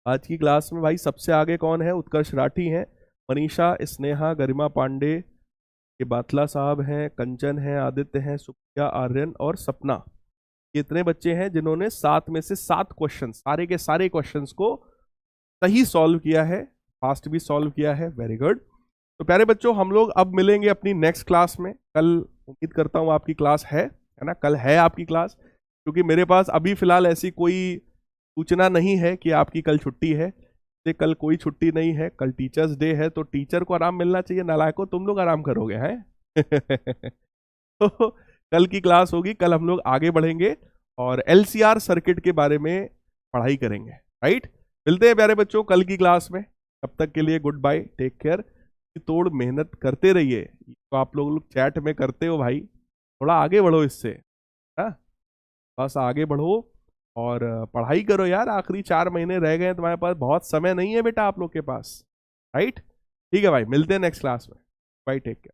आज की क्लास में भाई सबसे आगे कौन है, उत्कर्ष राठी हैं, मनीषा, स्नेहा, गरिमा पांडे, ये बातला साहब हैं, कंचन हैं, आदित्य हैं, सुप्रिया, आर्यन और सपना। ये इतने बच्चे हैं जिन्होंने 7 में से 7 क्वेश्चन, सारे के सारे क्वेश्चंस को सही सॉल्व किया है, फास्ट भी सॉल्व किया है। Very good. तो प्यारे बच्चों, हम लोग अब मिलेंगे अपनी नेक्स्ट क्लास में। कल उम्मीद करता हूँ आपकी क्लास है ना? कल है आपकी क्लास, क्योंकि मेरे पास अभी फिलहाल ऐसी कोई सूचना नहीं है कि आपकी कल छुट्टी है। तो कल कोई छुट्टी नहीं है, कल टीचर्स डे है, तो टीचर को आराम मिलना चाहिए। नालायकों, तुम लोग आराम करोगे हैं? तो कल की क्लास होगी, कल हम लोग आगे बढ़ेंगे और एलसीआर सर्किट के बारे में पढ़ाई करेंगे। राइट, मिलते हैं प्यारे बच्चों कल की क्लास में। तब तक के लिए गुड बाय, टेक केयर। तोड़ मेहनत करते रहिए, तो आप लोग चैट में करते हो भाई, थोड़ा आगे बढ़ो इससे, हाँ बस आगे बढ़ो और पढ़ाई करो यार। आखिरी 4 महीने रह गए हैं तुम्हारे पास, बहुत समय नहीं है बेटा आप लोग के पास। राइट, ठीक है भाई, मिलते हैं नेक्स्ट क्लास में। Bye, take care.